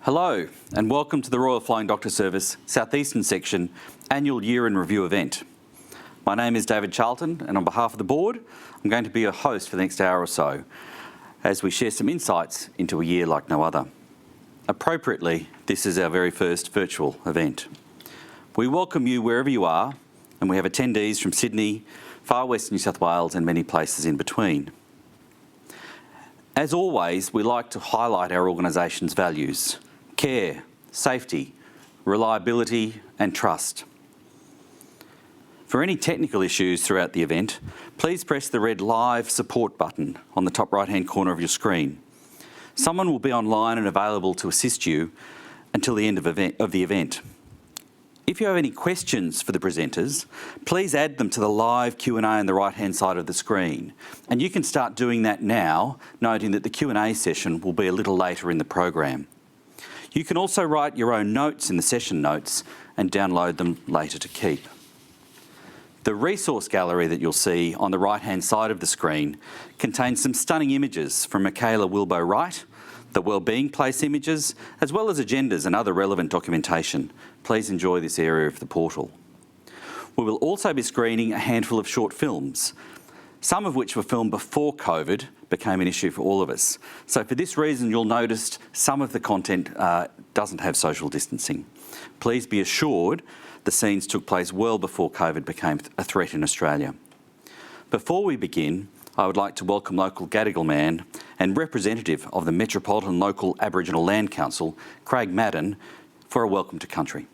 Hello and welcome to the Royal Flying Doctor Service South Eastern Section Annual Year in Review event. My name is David Charlton and on behalf of the board I'm going to be your host for the next hour or so as we share some insights into a year like no other. Appropriately, this is our very first virtual event. We welcome you wherever you are and we have attendees from Sydney, far west New South Wales and many places in between. As always, we like to highlight our organisation's values: care, safety, reliability and trust. For any technical issues throughout the event, please press the red Live support button on the top right-hand corner of your screen. Someone will be online and available to assist you until the end of the event. If you have any questions for the presenters, please add them to the live Q&A on the right-hand side of the screen. And you can start doing that now, noting that the Q&A session will be a little later in the program. You can also write your own notes in the session notes and download them later to keep. The resource gallery that you'll see on the right-hand side of the screen contains some stunning images from Michaela Wilbo-Wright, the Wellbeing Place images, as well as agendas and other relevant documentation. Please enjoy this area of the portal. We will also be screening a handful of short films, some of which were filmed before COVID became an issue for all of us. So for this reason, you'll notice some of the content doesn't have social distancing. Please be assured the scenes took place well before COVID became a threat in Australia. Before we begin, I would like to welcome local Gadigal man and representative of the Metropolitan Local Aboriginal Land Council, Craig Madden, for a welcome to country.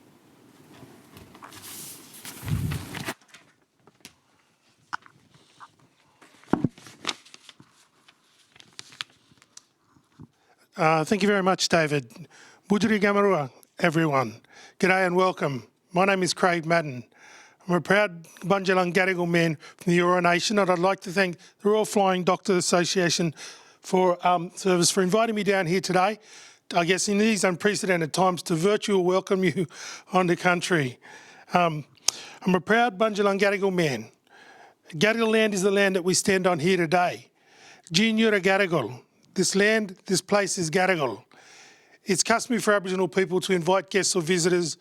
Thank you very much, David. Budjuri Gamarua, everyone. G'day and welcome. My name is Craig Madden. I'm a proud Bundjalung Gadigal man from the Eora Nation, and I'd like to thank the Royal Flying Doctor Association for inviting me down here today, I guess in these unprecedented times, to virtual welcome you onto country. I'm a proud Bundjalung Gadigal man. Gadigal land is the land that we stand on here today. Jinyura Gadigal. This land, this place is Gadigal. It's customary for Aboriginal people to invite guests or visitors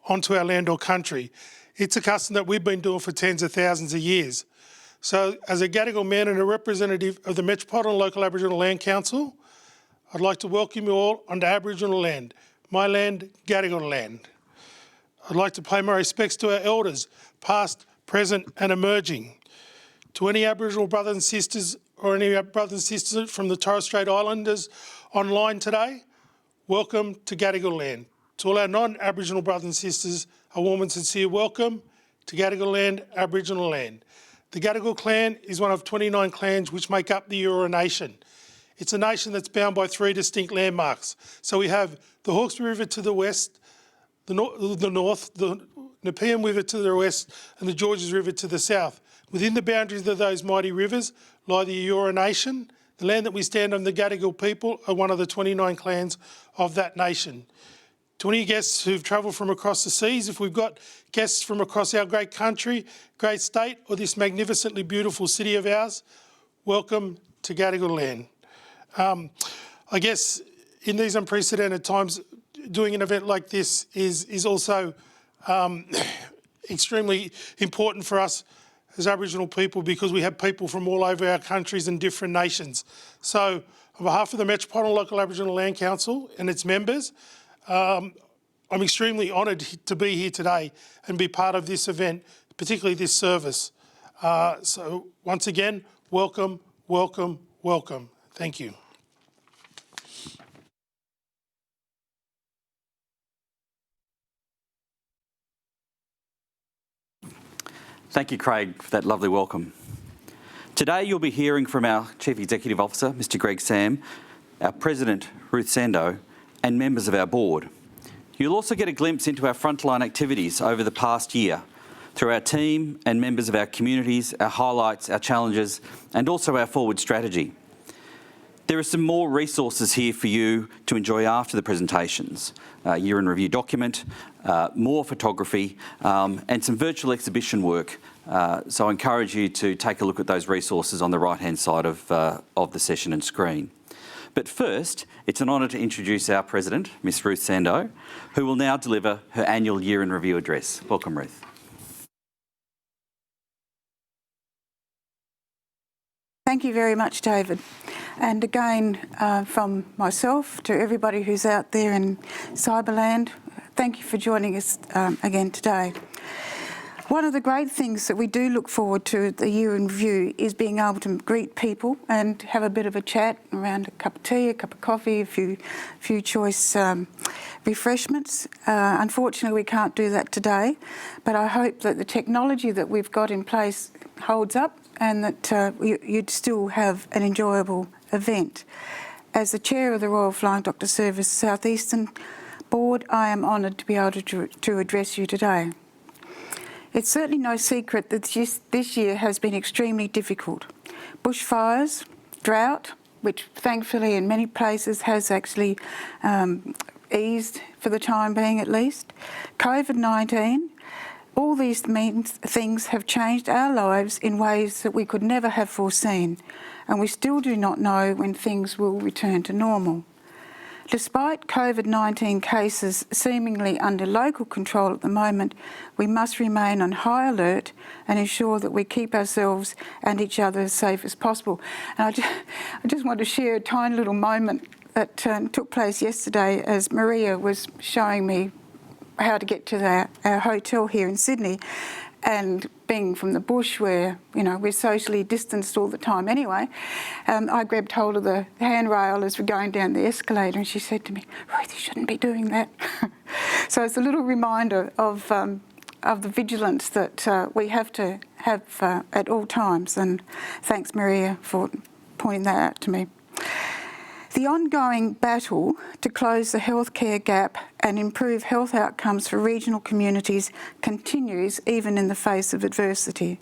onto our land or country. It's a custom that we've been doing for tens of thousands of years. So as a Gadigal man and a representative of the Metropolitan Local Aboriginal Land Council, I'd like to welcome you all onto Aboriginal land, my land, Gadigal land. I'd like to pay my respects to our elders, past, present and emerging. To any Aboriginal brothers and sisters or any brothers and sisters from the Torres Strait Islanders online today, welcome to Gadigal land. To all our non-Aboriginal brothers and sisters, a warm and sincere welcome to Gadigal land, Aboriginal land. The Gadigal clan is one of 29 clans which make up the Eora Nation. It's a nation that's bound by 3 distinct landmarks. So we have the Hawkesbury River to the west, the north, the Nepean River to the west, and the Georges River to the south. Within the boundaries of those mighty rivers lie the Eora Nation. The land that we stand on, the Gadigal people, are one of the 29 clans of that nation. To any guests who've travelled from across the seas, if we've got guests from across our great country, great state, or this magnificently beautiful city of ours, welcome to Gadigal land. I guess in these unprecedented times, doing an event like this is also extremely important for us as Aboriginal people, because we have people from all over our countries and different nations. So on behalf of the Metropolitan Local Aboriginal Land Council and its members, I'm extremely honoured to be here today and be part of this event, particularly this service. So once again, welcome, welcome, welcome. Thank you. Thank you, Craig, for that lovely welcome. Today you'll be hearing from our Chief Executive Officer, Mr Greg Sam, our President, Ruth Sando, and members of our board. You'll also get a glimpse into our frontline activities over the past year through our team and members of our communities, our highlights, our challenges, and also our forward strategy. There are some more resources here for you to enjoy after the presentations. Year in review document, more photography, and some virtual exhibition work. So I encourage you to take a look at those resources on the right-hand side of the session and screen. But first, it's an honour to introduce our President, Ms Ruth Sando, who will now deliver her annual Year in Review address. Welcome, Ruth. Thank you very much, David. And again, from myself to everybody who's out there in Cyberland, thank you for joining us again today. One of the great things that we do look forward to at the Year in Review is being able to greet people and have a bit of a chat around a cup of tea, a cup of coffee, a few choice refreshments. Unfortunately, we can't do that today, but I hope that the technology that we've got in place holds up and that you'd still have an enjoyable event. As the Chair of the Royal Flying Doctor Service South Eastern Board, I am honoured to be able to address you today. It's certainly no secret that this year has been extremely difficult. Bushfires, drought, which thankfully in many places has actually eased for the time being at least, COVID-19, all these things have changed our lives in ways that we could never have foreseen, and we still do not know when things will return to normal. Despite COVID-19 cases seemingly under local control at the moment, we must remain on high alert and ensure that we keep ourselves and each other as safe as possible. And I just want to share a tiny little moment that took place yesterday as Maria was showing me how to get to our hotel here in Sydney. And being from the bush where, you know, we're socially distanced all the time anyway, I grabbed hold of the handrail as we're going down the escalator and she said to me, "Ruth, you shouldn't be doing that." So it's a little reminder of the vigilance that we have to have at all times, and thanks Maria for pointing that out to me. The ongoing battle to close the healthcare gap and improve health outcomes for regional communities continues even in the face of adversity.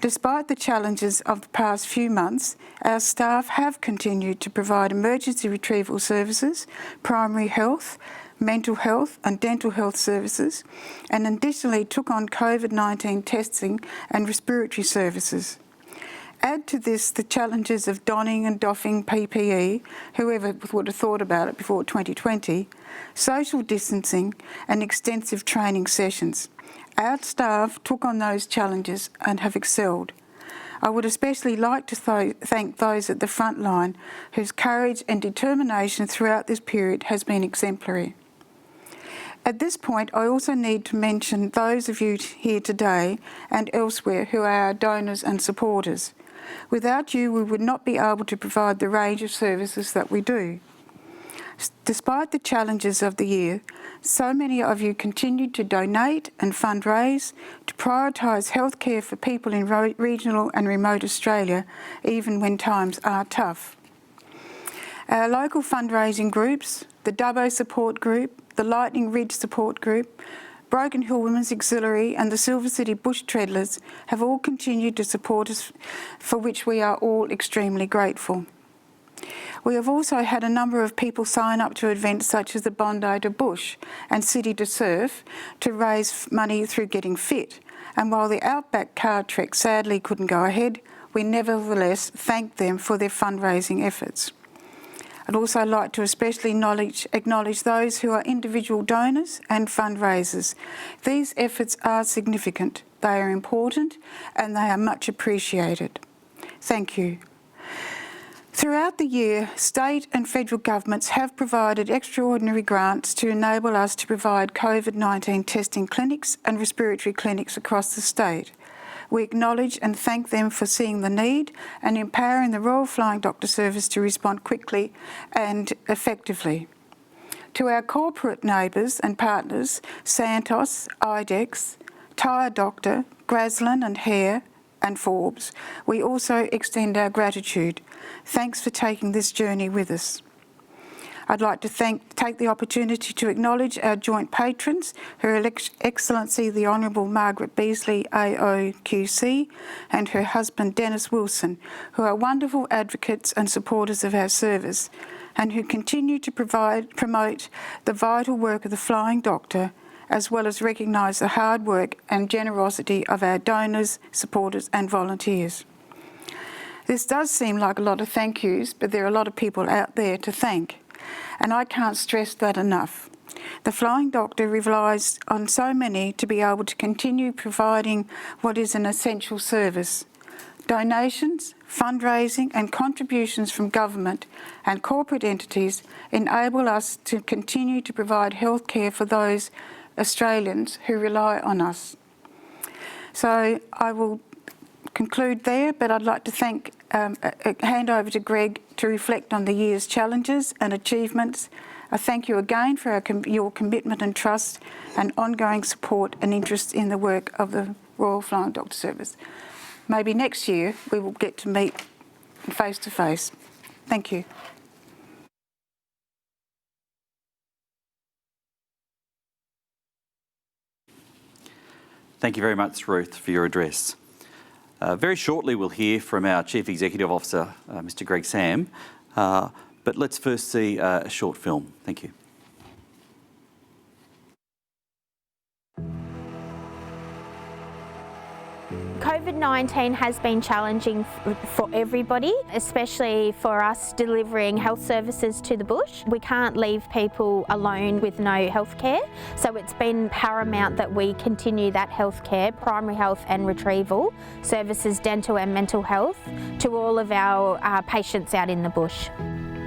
Despite the challenges of the past few months, our staff have continued to provide emergency retrieval services, primary health, mental health and dental health services, and additionally took on COVID-19 testing and respiratory services. Add to this the challenges of donning and doffing PPE, whoever would have thought about it before 2020, social distancing and extensive training sessions. Our staff took on those challenges and have excelled. I would especially like to thank those at the front line whose courage and determination throughout this period has been exemplary. At this point, I also need to mention those of you here today and elsewhere who are our donors and supporters. Without you, we would not be able to provide the range of services that we do. Despite the challenges of the year, so many of you continued to donate and fundraise to prioritise healthcare for people in regional and remote Australia, even when times are tough. Our local fundraising groups, the Dubbo Support Group, the Lightning Ridge Support Group, Broken Hill Women's Auxiliary and the Silver City Bush Treadlers have all continued to support us, for which we are all extremely grateful. We have also had a number of people sign up to events such as the Bondi to Bush and City to Surf to raise money through Getting Fit. And while the Outback car trek sadly couldn't go ahead, we nevertheless thank them for their fundraising efforts. I'd also like to especially acknowledge those who are individual donors and fundraisers. These efforts are significant, they are important, and they are much appreciated. Thank you. Throughout the year, state and federal governments have provided extraordinary grants to enable us to provide COVID-19 testing clinics and respiratory clinics across the state. We acknowledge and thank them for seeing the need and empowering the Royal Flying Doctor Service to respond quickly and effectively. To our corporate neighbours and partners, Santos, IDEX, Tyre Doctor, Graslin and Hare and Forbes, we also extend our gratitude. Thanks for taking this journey with us. I'd like to take the opportunity to acknowledge our joint patrons, Her Excellency the Honourable Margaret Beasley AOQC and her husband Dennis Wilson, who are wonderful advocates and supporters of our service and who continue to promote the vital work of the Flying Doctor, as well as recognise the hard work and generosity of our donors, supporters and volunteers. This does seem like a lot of thank yous, but there are a lot of people out there to thank, and I can't stress that enough. The Flying Doctor relies on so many to be able to continue providing what is an essential service. Donations, fundraising and contributions from government and corporate entities enable us to continue to provide health care for those Australians who rely on us. So I will conclude there, but I'd like to hand over to Greg to reflect on the year's challenges and achievements. I thank you again for your commitment and trust and ongoing support and interest in the work of the Royal Flying Doctor Service. Maybe next year we will get to meet face to face. Thank you. Thank you very much, Ruth, for your address. Very shortly we'll hear from our Chief Executive Officer, Mr. Greg Sam, but let's first see a short film. Thank you. COVID-19 has been challenging for everybody, especially for us delivering health services to the bush. We can't leave people alone with no health care, so it's been paramount that we continue that health care, primary health and retrieval services, dental and mental health, to all of our patients out in the bush.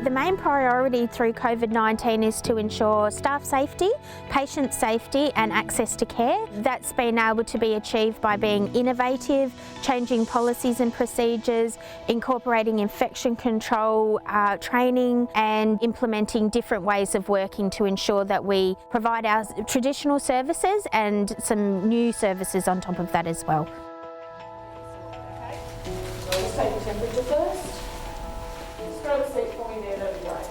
The main priority through COVID-19 is to ensure staff safety, patient safety and access to care. That's been able to be achieved by being innovative, changing policies and procedures, incorporating infection control training and implementing different ways of working to ensure that we provide our traditional services and some new services on top of that as well. So let's take the temperature first. Just grab a seat for me there, that'd be great.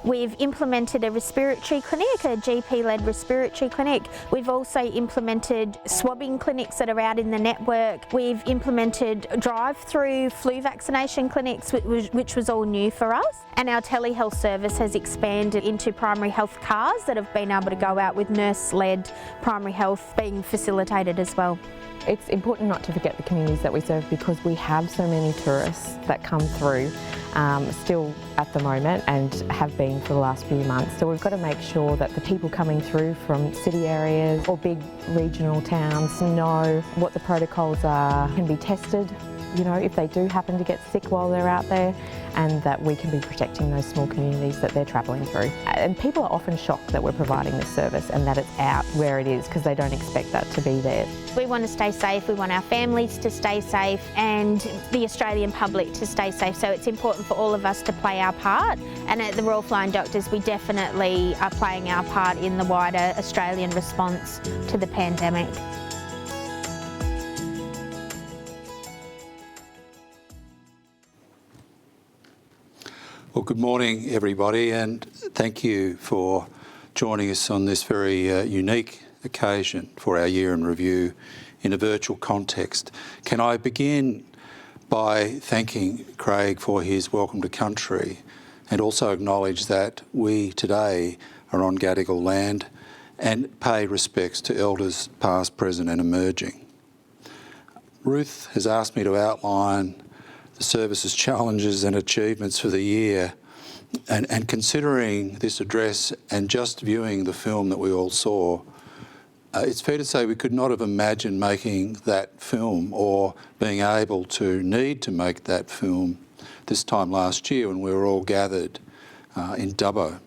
We've implemented a respiratory clinic, a GP-led respiratory clinic. We've also implemented swabbing clinics that are out in the network. We've implemented drive-through flu vaccination clinics, which was all new for us. And our telehealth service has expanded into primary health cars that have been able to go out with nurse-led primary health being facilitated as well. It's important not to forget the communities that we serve because we have so many tourists that come through still at the moment and have been for the last few months. So we've got to make sure that the people coming through from city areas or big regional towns know what the protocols are, can be tested, you know, if they do happen to get sick while they're out there, and that we can be protecting those small communities that they're travelling through. And people are often shocked that we're providing this service and that it's out where it is because they don't expect that to be there. We want to stay safe, we want our families to stay safe and the Australian public to stay safe, so it's important for all of us to play our part, and at the Royal Flying Doctors we definitely are playing our part in the wider Australian response to the pandemic. Well, good morning, everybody, and thank you for joining us on this very unique occasion for our year in review in a virtual context. Can I begin by thanking Craig for his welcome to country and also acknowledge that we today are on Gadigal land and pay respects to elders past, present and emerging. Ruth has asked me to outline the service's challenges and achievements for the year, and considering this address and just viewing the film that we all saw, it's fair to say we could not have imagined making that film or being able to need to make that film this time last year when we were all gathered in Dubbo.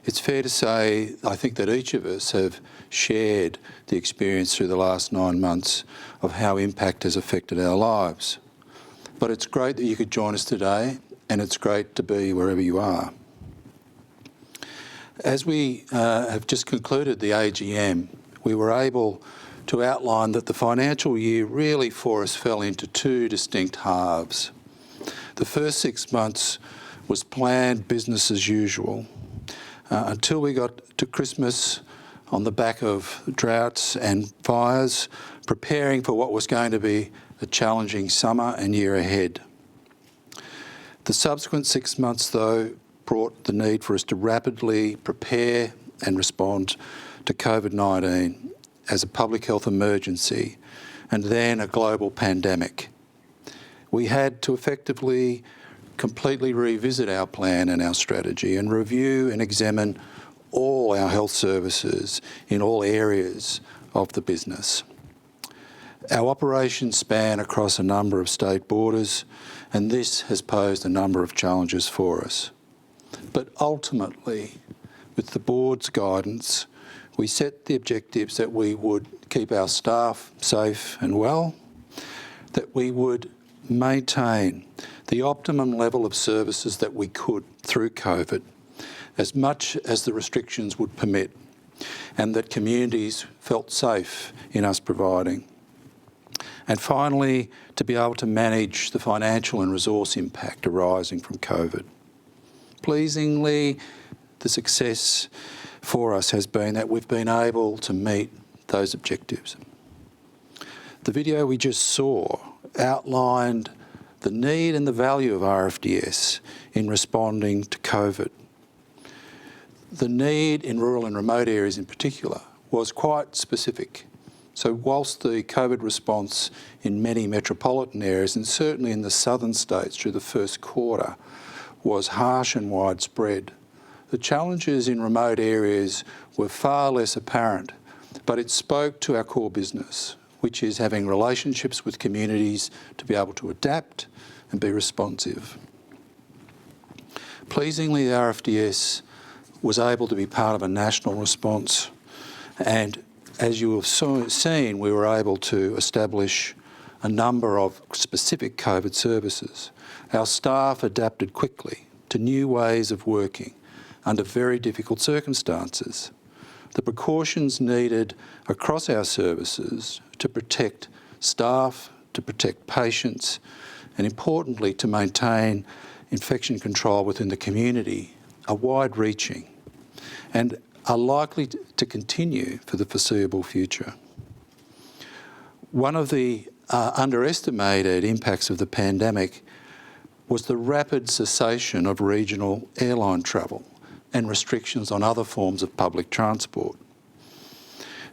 It's fair to say, I think, that each of us have shared the experience through the last 9 months of how impact has affected our lives. But it's great that you could join us today, and it's great to be wherever you are. As we have just concluded the AGM, we were able to outline that the financial year really for us fell into two distinct halves. The first 6 months was planned business as usual until we got to Christmas on the back of droughts and fires, preparing for what was going to be a challenging summer and year ahead. The subsequent 6 months, though, brought the need for us to rapidly prepare and respond to COVID-19 as a public health emergency and then a global pandemic. we had to effectively completely revisit our plan and our strategy and review and examine all our health services in all areas of the business. Our operations span across a number of state borders, and this has posed a number of challenges for us. But ultimately, with the board's guidance, we set the objectives that we would keep our staff safe and well, that we would maintain the optimum level of services that we could through COVID, as much as the restrictions would permit, and that communities felt safe in us providing. And finally, to be able to manage the financial and resource impact arising from COVID. Pleasingly, the success for us has been that we've been able to meet those objectives. The video we just saw outlined the need and the value of RFDS in responding to COVID. The need in rural and remote areas in particular was quite specific. So whilst the COVID response in many metropolitan areas, and certainly in the southern states through the first quarter, was harsh and widespread, the challenges in remote areas were far less apparent, but it spoke to our core business, which is having relationships with communities to be able to adapt and be responsive. Pleasingly, the RFDS was able to be part of a national response, and as you have seen, we were able to establish a number of specific COVID services. Our staff adapted quickly to new ways of working under very difficult circumstances. The precautions needed across our services to protect staff, to protect patients, and importantly to maintain infection control within the community are wide-reaching and are likely to continue for the foreseeable future. One of the underestimated impacts of the pandemic was the rapid cessation of regional airline travel and restrictions on other forms of public transport.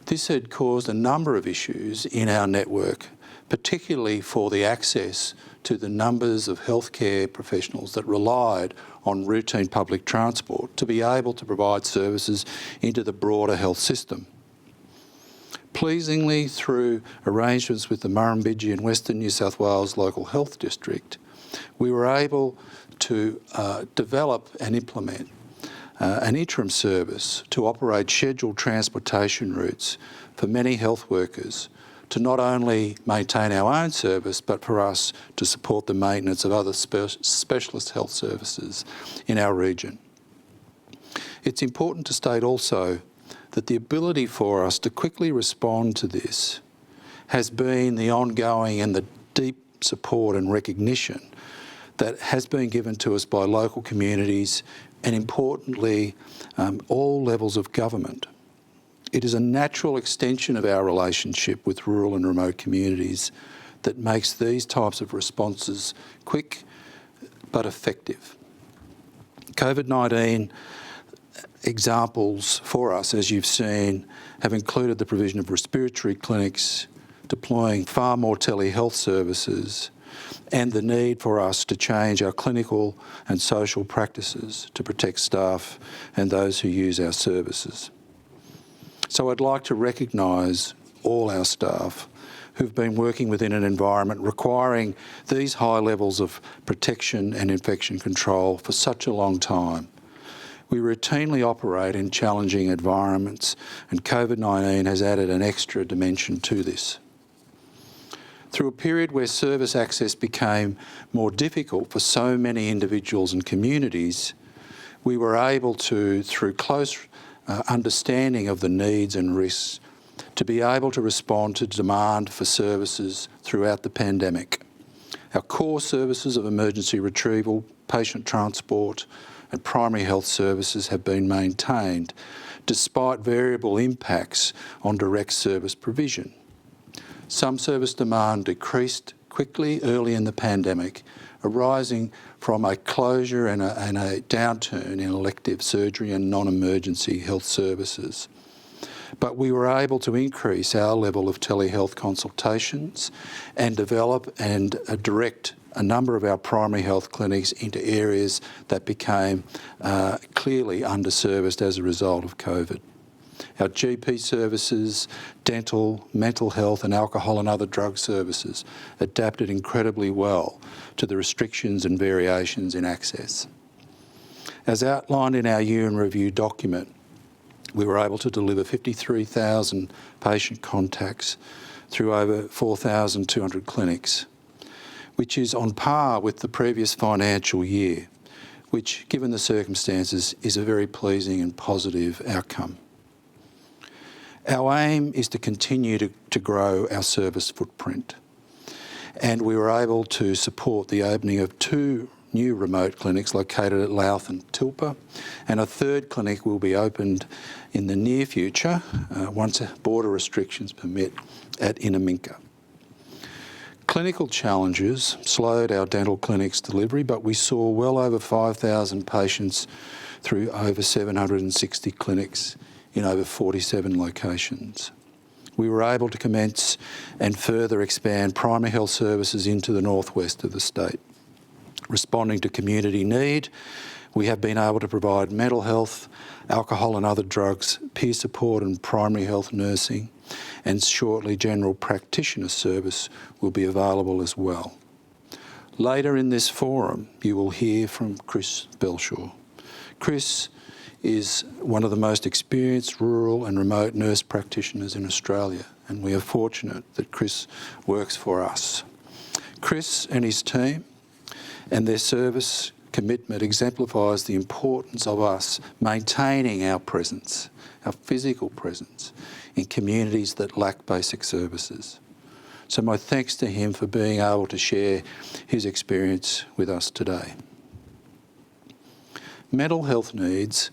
This had caused a number of issues in our network, particularly for the access to the numbers of healthcare professionals that relied on routine public transport to be able to provide services into the broader health system. Pleasingly, through arrangements with the Murrumbidgee and Western New South Wales Local Health District, we were able to develop and implement an interim service to operate scheduled transportation routes for many health workers to not only maintain our own service, but for us to support the maintenance of other specialist health services in our region. It's important to state also that the ability for us to quickly respond to this has been the ongoing and the deep support and recognition that has been given to us by local communities and importantly, all levels of government. It is a natural extension of our relationship with rural and remote communities that makes these types of responses quick but effective. COVID-19 examples for us, as you've seen, have included the provision of respiratory clinics, deploying far more telehealth services, and the need for us to change our clinical and social practices to protect staff and those who use our services. So I'd like to recognise all our staff who've been working within an environment requiring these high levels of protection and infection control for such a long time. We routinely operate in challenging environments, and COVID-19 has added an extra dimension to this. Through a period where service access became more difficult for so many individuals and communities, we were able to, through close understanding of the needs and risks, to be able to respond to demand for services throughout the pandemic. Our core services of emergency retrieval, patient transport and primary health services have been maintained despite variable impacts on direct service provision. Some service demand decreased quickly early in the pandemic, arising from a closure and a downturn in elective surgery and non-emergency health services. But we were able to increase our level of telehealth consultations and develop and direct a number of our primary health clinics into areas that became clearly underserviced as a result of COVID. Our GP services, dental, mental health and alcohol and other drug services adapted incredibly well to the restrictions and variations in access. As outlined in our year in review document, we were able to deliver 53,000 patient contacts through over 4,200 clinics, which is on par with the previous financial year, which, given the circumstances, is a very pleasing and positive outcome. Our aim is to continue to grow our service footprint, and we were able to support the opening of 2 new remote clinics located at Louth and Tilpa, and a 3rd clinic will be opened in the near future once border restrictions permit at Inaminka. Clinical challenges slowed our dental clinics delivery, but we saw well over 5,000 patients through over 760 clinics in over 47 locations. We were able to commence and further expand primary health services into the northwest of the state. Responding to community need, we have been able to provide mental health, alcohol and other drugs, peer support and primary health nursing, and shortly general practitioner service will be available as well. Later in this forum, you will hear from Chris Belshaw. Chris is one of the most experienced rural and remote nurse practitioners in Australia, and we are fortunate that Chris works for us. Chris and his team and their service commitment exemplifies the importance of us maintaining our presence, our physical presence, in communities that lack basic services. So my thanks to him for being able to share his experience with us today. Mental health needs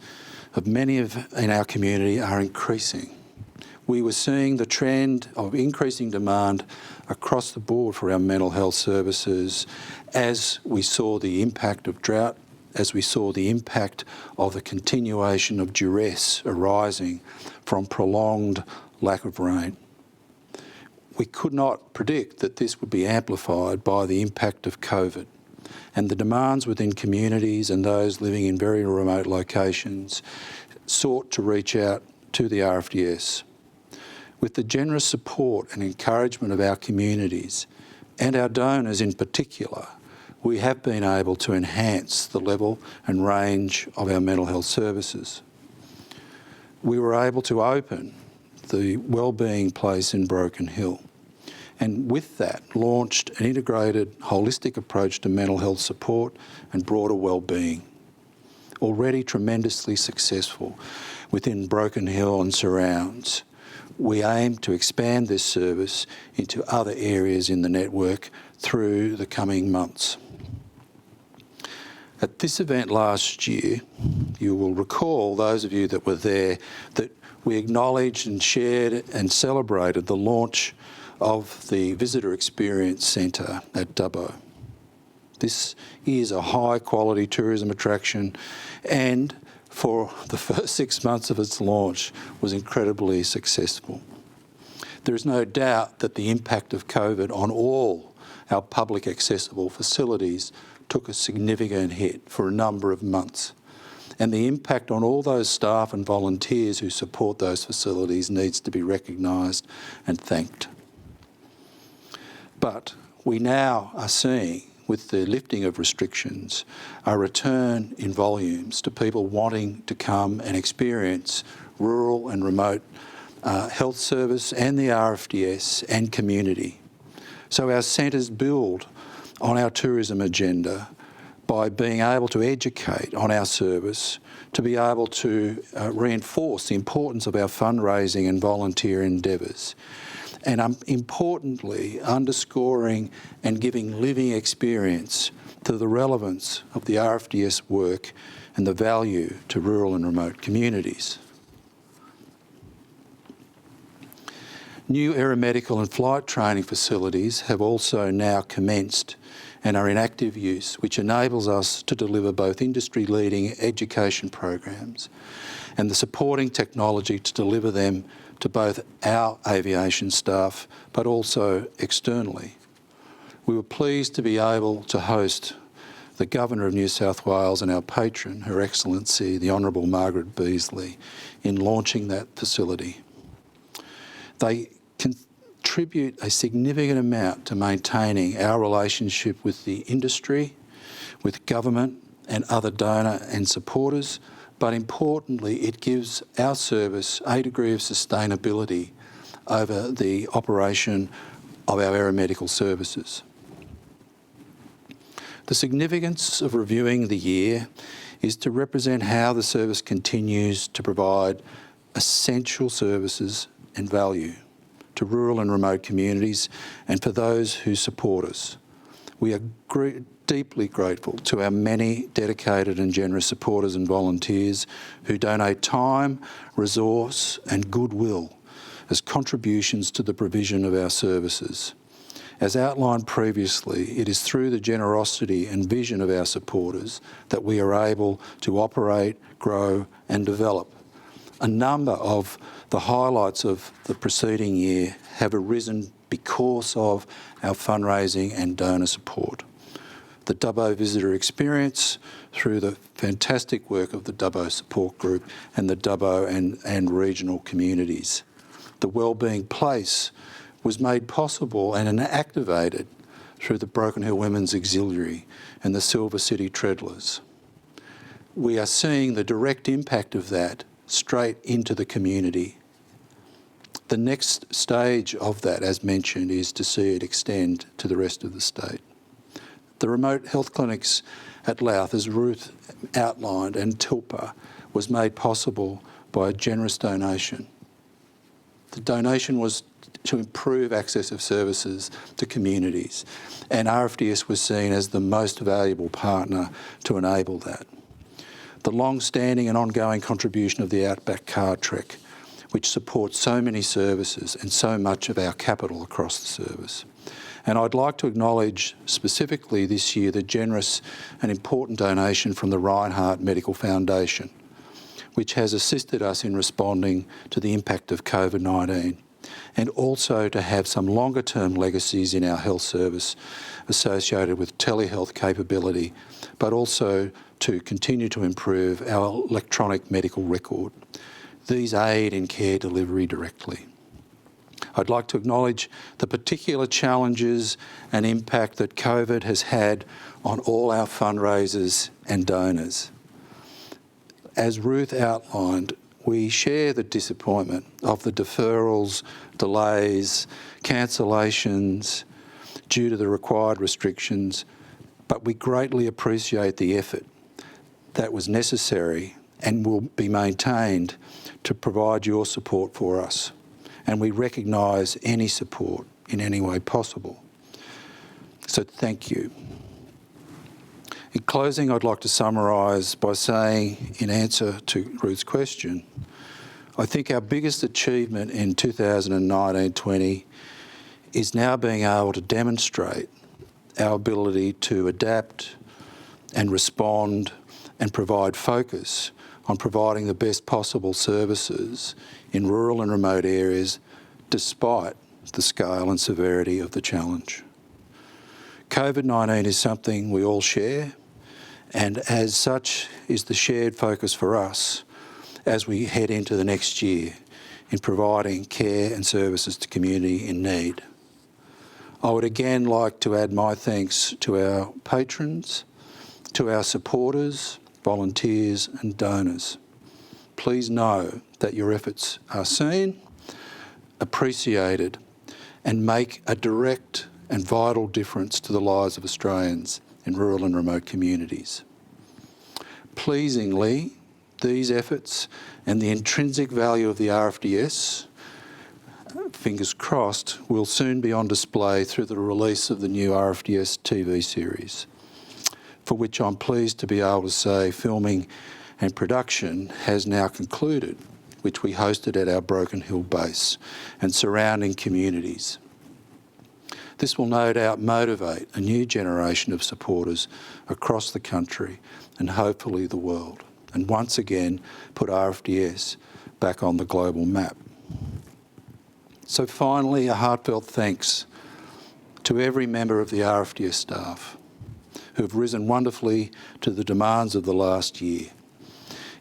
of many in our community are increasing. We were seeing the trend of increasing demand across the board for our mental health services as we saw the impact of drought, as we saw the impact of the continuation of duress arising from prolonged lack of rain. We could not predict that this would be amplified by the impact of COVID, and the demands within communities and those living in very remote locations sought to reach out to the RFDS. With the generous support and encouragement of our communities and our donors in particular, we have been able to enhance the level and range of our mental health services. We were able to open the wellbeing place in Broken Hill, and with that launched an integrated, holistic approach to mental health support and broader wellbeing. Already tremendously successful within Broken Hill and surrounds, we aim to expand this service into other areas in the network through the coming months. At this event last year, you will recall, those of you that were there, that we acknowledged and shared and celebrated the launch of the Visitor Experience Centre at Dubbo. This is a high quality tourism attraction, and for the first 6 months of its launch was incredibly successful. There is no doubt that the impact of COVID on all our public accessible facilities took a significant hit for a number of months, and the impact on all those staff and volunteers who support those facilities needs to be recognised and thanked. But we now are seeing, with the lifting of restrictions, a return in volumes to people wanting to come and experience rural and remote health service and the RFDS and community. So our centres build on our tourism agenda by being able to educate on our service, to be able to reinforce the importance of our fundraising and volunteer endeavours, and importantly underscoring and giving living experience to the relevance of the RFDS work and the value to rural and remote communities. New aeromedical and flight training facilities have also now commenced and are in active use, which enables us to deliver both industry-leading education programs and the supporting technology to deliver them to both our aviation staff but also externally. We were pleased to be able to host the Governor of New South Wales and our patron, Her Excellency, the Honourable Margaret Beazley, in launching that facility. They contribute a significant amount to maintaining our relationship with the industry, with government and other donor and supporters, but importantly, it gives our service a degree of sustainability over the operation of our aeromedical services. The significance of reviewing the year is to represent how the service continues to provide essential services and value to rural and remote communities and for those who support us. We are deeply grateful to our many dedicated and generous supporters and volunteers who donate time, resource and goodwill as contributions to the provision of our services. As outlined previously, it is through the generosity and vision of our supporters that we are able to operate, grow and develop. A number of the highlights of the preceding year have arisen because of our fundraising and donor support. The Dubbo Visitor Experience through the fantastic work of the Dubbo Support Group and the Dubbo and regional communities. The Wellbeing Place was made possible and activated through the Broken Hill Women's Auxiliary and the Silver City Treadlers. We are seeing the direct impact of that straight into the community. The next stage of that, as mentioned, is to see it extend to the rest of the state. The remote health clinics at Louth, as Ruth outlined, and Tilpa, was made possible by a generous donation. The donation was to improve access of services to communities, and RFDS was seen as the most valuable partner to enable that. The long-standing and ongoing contribution of the Outback Car Trek, which supports so many services and so much of our capital across the service. And I'd like to acknowledge specifically this year the generous and important donation from the Reinhardt Medical Foundation, which has assisted us in responding to the impact of COVID-19, and also to have some longer-term legacies in our health service associated with telehealth capability, but also to continue to improve our electronic medical record. These aid in care delivery directly. I'd like to acknowledge the particular challenges and impact that COVID has had on all our fundraisers and donors. As Ruth outlined, we share the disappointment of the deferrals, delays, cancellations due to the required restrictions, but we greatly appreciate the effort that was necessary and will be maintained to provide your support for us. And we recognise any support in any way possible. So thank you. In closing, I'd like to summarise by saying, in answer to Ruth's question, I think our biggest achievement in 2019-20 is now being able to demonstrate our ability to adapt and respond and provide focus on providing the best possible services in rural and remote areas despite the scale and severity of the challenge. COVID-19 is something we all share, and as such is the shared focus for us as we head into the next year in providing care and services to community in need. I would again like to add my thanks to our patrons, to our supporters, volunteers and donors. Please know that your efforts are seen, appreciated and make a direct and vital difference to the lives of Australians in rural and remote communities. Pleasingly, these efforts and the intrinsic value of the RFDS, fingers crossed, will soon be on display through the release of the new RFDS TV series, for which I'm pleased to be able to say filming and production has now concluded, which we hosted at our Broken Hill base and surrounding communities. This will no doubt motivate a new generation of supporters across the country and hopefully the world, and once again put RFDS back on the global map. So finally, a heartfelt thanks to every member of the RFDS staff who have risen wonderfully to the demands of the last year.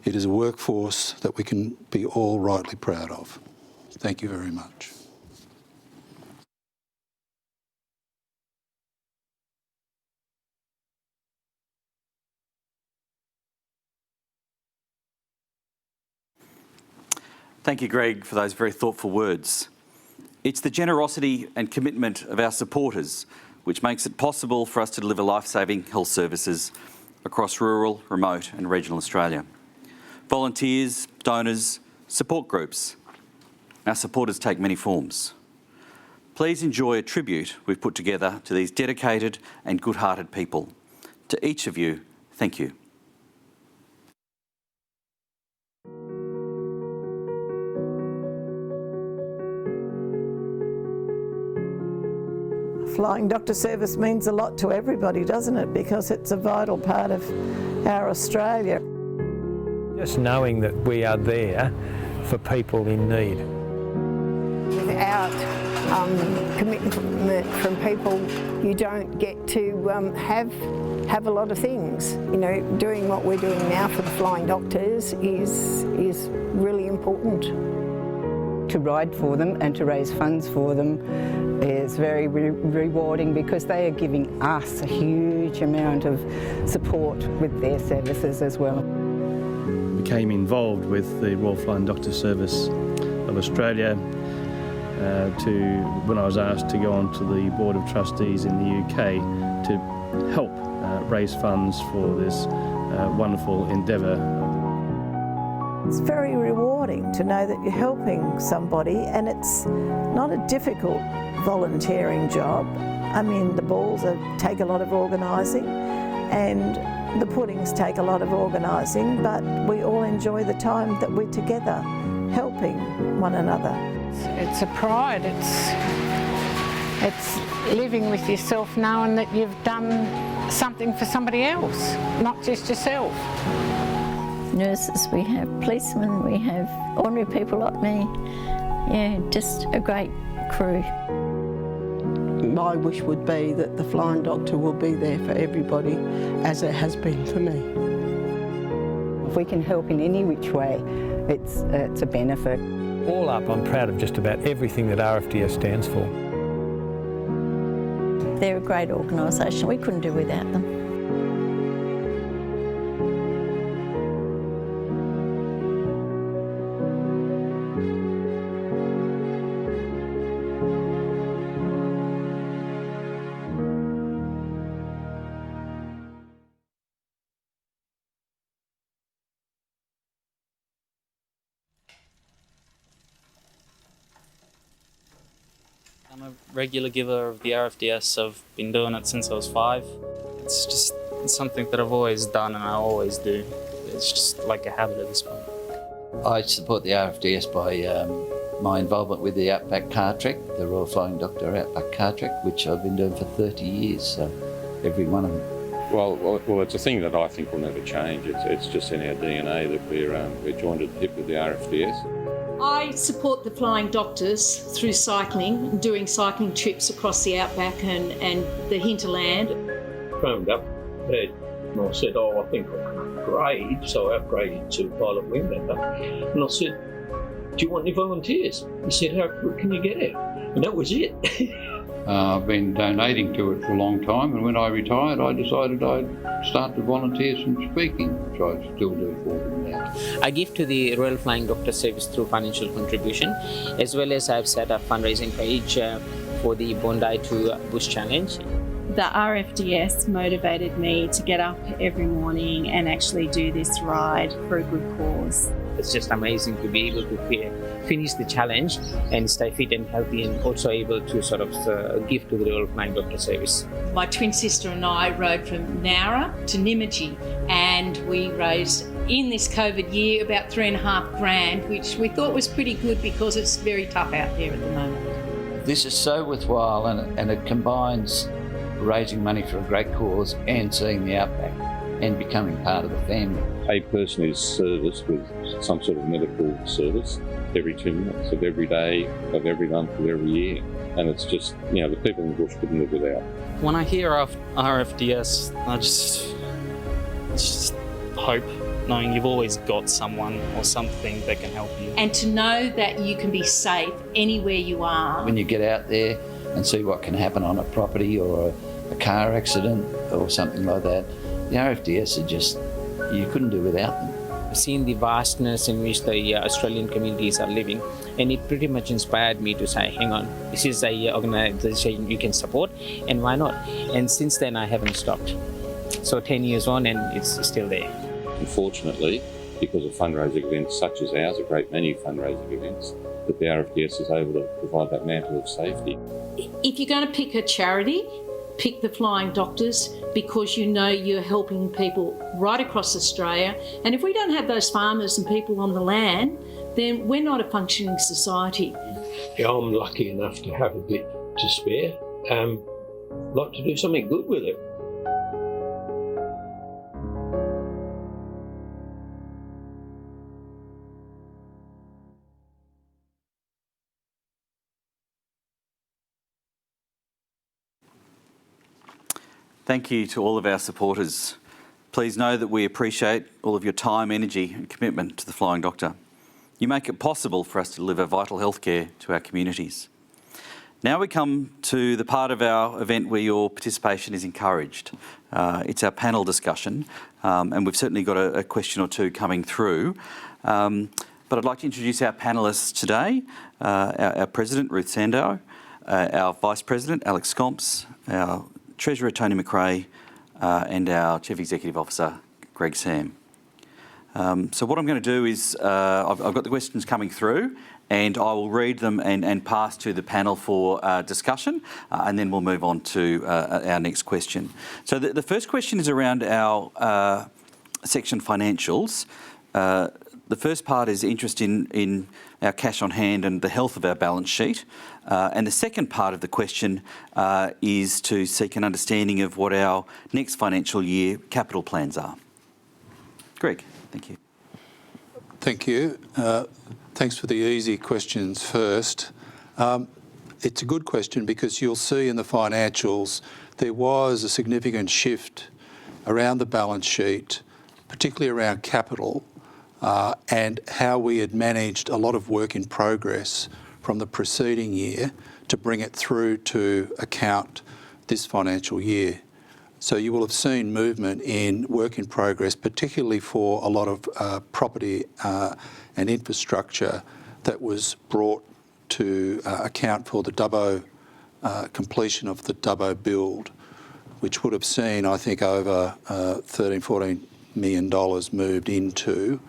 It is a workforce that we can be all rightly proud of. Thank you very much. Thank you, Greg, for those very thoughtful words. It's the generosity and commitment of our supporters which makes it possible for us to deliver life-saving health services across rural, remote and regional Australia. Volunteers, donors, support groups. Our supporters take many forms. Please enjoy a tribute we've put together to these dedicated and good-hearted people. To each of you, thank you. Flying Doctor Service means a lot to everybody, doesn't it? Because it's a vital part of our Australia. Just knowing that we are there for people in need. Without commitment from people, you don't get to have a lot of things. You know, doing what we're doing now for the Flying Doctors is really important. To ride for them and to raise funds for them is very rewarding because they are giving us a huge amount of support with their services as well. Became involved with the Royal Flying Doctor Service of Australia when I was asked to go on to the Board of Trustees in the UK to help raise funds for this wonderful endeavour. It's very rewarding to know that you're helping somebody, and it's not a difficult volunteering job. I mean, the balls take a lot of organising and the puddings take a lot of organising, but we all enjoy the time that we're together helping one another. It's a pride. It's living with yourself knowing that you've done something for somebody else, not just yourself. Nurses, we have policemen, we have ordinary people like me. Yeah, just a great crew. My wish would be that the Flying Doctor will be there for everybody, as it has been for me. If we can help in any which way, it's a benefit. All up, I'm proud of just about everything that RFDS stands for. They're a great organisation. We couldn't do without them. I'm a regular giver of the RFDS. I've been doing it since I was 5. It's something that I've always done and I always do. It's just like a habit at this point. I support the RFDS by my involvement with the Outback Car Trek, the Royal Flying Doctor Outback Car Trek, which I've been doing for 30 years, so every one of them. Well, it's a thing that I think will never change. It's just in our DNA that we're joined at the hip with the RFDS. I support the Flying Doctors through cycling, doing cycling trips across the outback and the hinterland. Phoned up and I said, I think I can upgrade, so I upgraded to pilot wing member. And I said, do you want any volunteers? He said, how quick can you get it? And that was it. I've been donating to it for a long time, and when I retired I decided I'd start to volunteer some speaking, which I still do for them now. I give to the Royal Flying Doctor Service through financial contribution, as well as I've set a fundraising page for the Bondi to Bush Challenge. The RFDS motivated me to get up every morning and actually do this ride for a good cause. It's just amazing to be able to finish the challenge and stay fit and healthy, and also able to sort of give to the Royal Flying Doctor Service. My twin sister and I rode from Nowra to Nymagee, and we raised in this COVID year about $3,500, which we thought was pretty good because it's very tough out there at the moment. This is so worthwhile, and it combines raising money for a great cause and seeing the outback and becoming part of the family. A person is serviced with some sort of medical service every 2 minutes of every day, of every month, of every year. And it's just, the people in the bush couldn't live without. When I hear of RFDS, it's just hope, knowing you've always got someone or something that can help you. And to know that you can be safe anywhere you are. When you get out there and see what can happen on a property or a car accident or something like that, the RFDS are just, you couldn't do without them. I've seen the vastness in which the Australian communities are living, and it pretty much inspired me to say, hang on, this is a organisation you can support, and why not? And since then I haven't stopped. So 10 years on and it's still there. Unfortunately, because of fundraising events such as ours, a great many fundraising events, that the RFDS is able to provide that mantle of safety. If you're going to pick a charity, pick the Flying Doctors, because you're helping people right across Australia. And if we don't have those farmers and people on the land, then we're not a functioning society. Yeah, I'm lucky enough to have a bit to spare. Like to do something good with it. Thank you to all of our supporters. Please know that we appreciate all of your time, energy and commitment to the Flying Doctor. You make it possible for us to deliver vital healthcare to our communities. Now we come to the part of our event where your participation is encouraged. It's our panel discussion, and we've certainly got a question or two coming through. But I'd like to introduce our panellists today, our President, Ruth Sandow, our Vice President, Alex Scomps, our Treasurer, Tony McRae, and our Chief Executive Officer, Greg Sam. So what I'm going to do is, I've got the questions coming through, and I will read them and pass to the panel for discussion, and then we'll move on to our next question. So the first question is around our section financials. The first part is interest in our cash on hand and the health of our balance sheet. And the second part of the question is to seek an understanding of what our next financial year capital plans are. Greg, thank you. Thank you. Thanks for the easy questions first. It's a good question because you'll see in the financials there was a significant shift around the balance sheet, particularly around capital, and how we had managed a lot of work in progress from the preceding year to bring it through to account this financial year. So you will have seen movement in work in progress, particularly for a lot of property and infrastructure that was brought to account for the Dubbo completion of the Dubbo build, which would have seen, I think, over $13-14 million moved into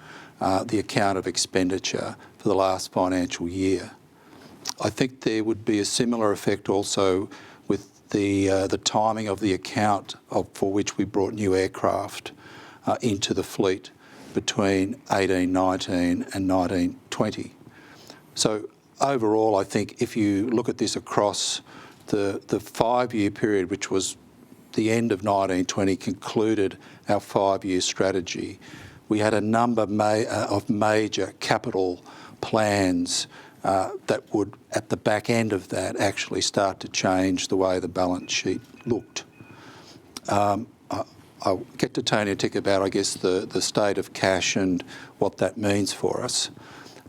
the account of expenditure for the last financial year. I think there would be a similar effect also with the timing of the account for which we brought new aircraft into the fleet between 18-19 and 19-20. So overall, I think if you look at this across the 5-year period, which was the end of 19-20, concluded our 5-year strategy, we had a number of major capital plans that would, at the back end of that, actually start to change the way the balance sheet looked. I'll get to Tony and tick about, I guess, the state of cash and what that means for us.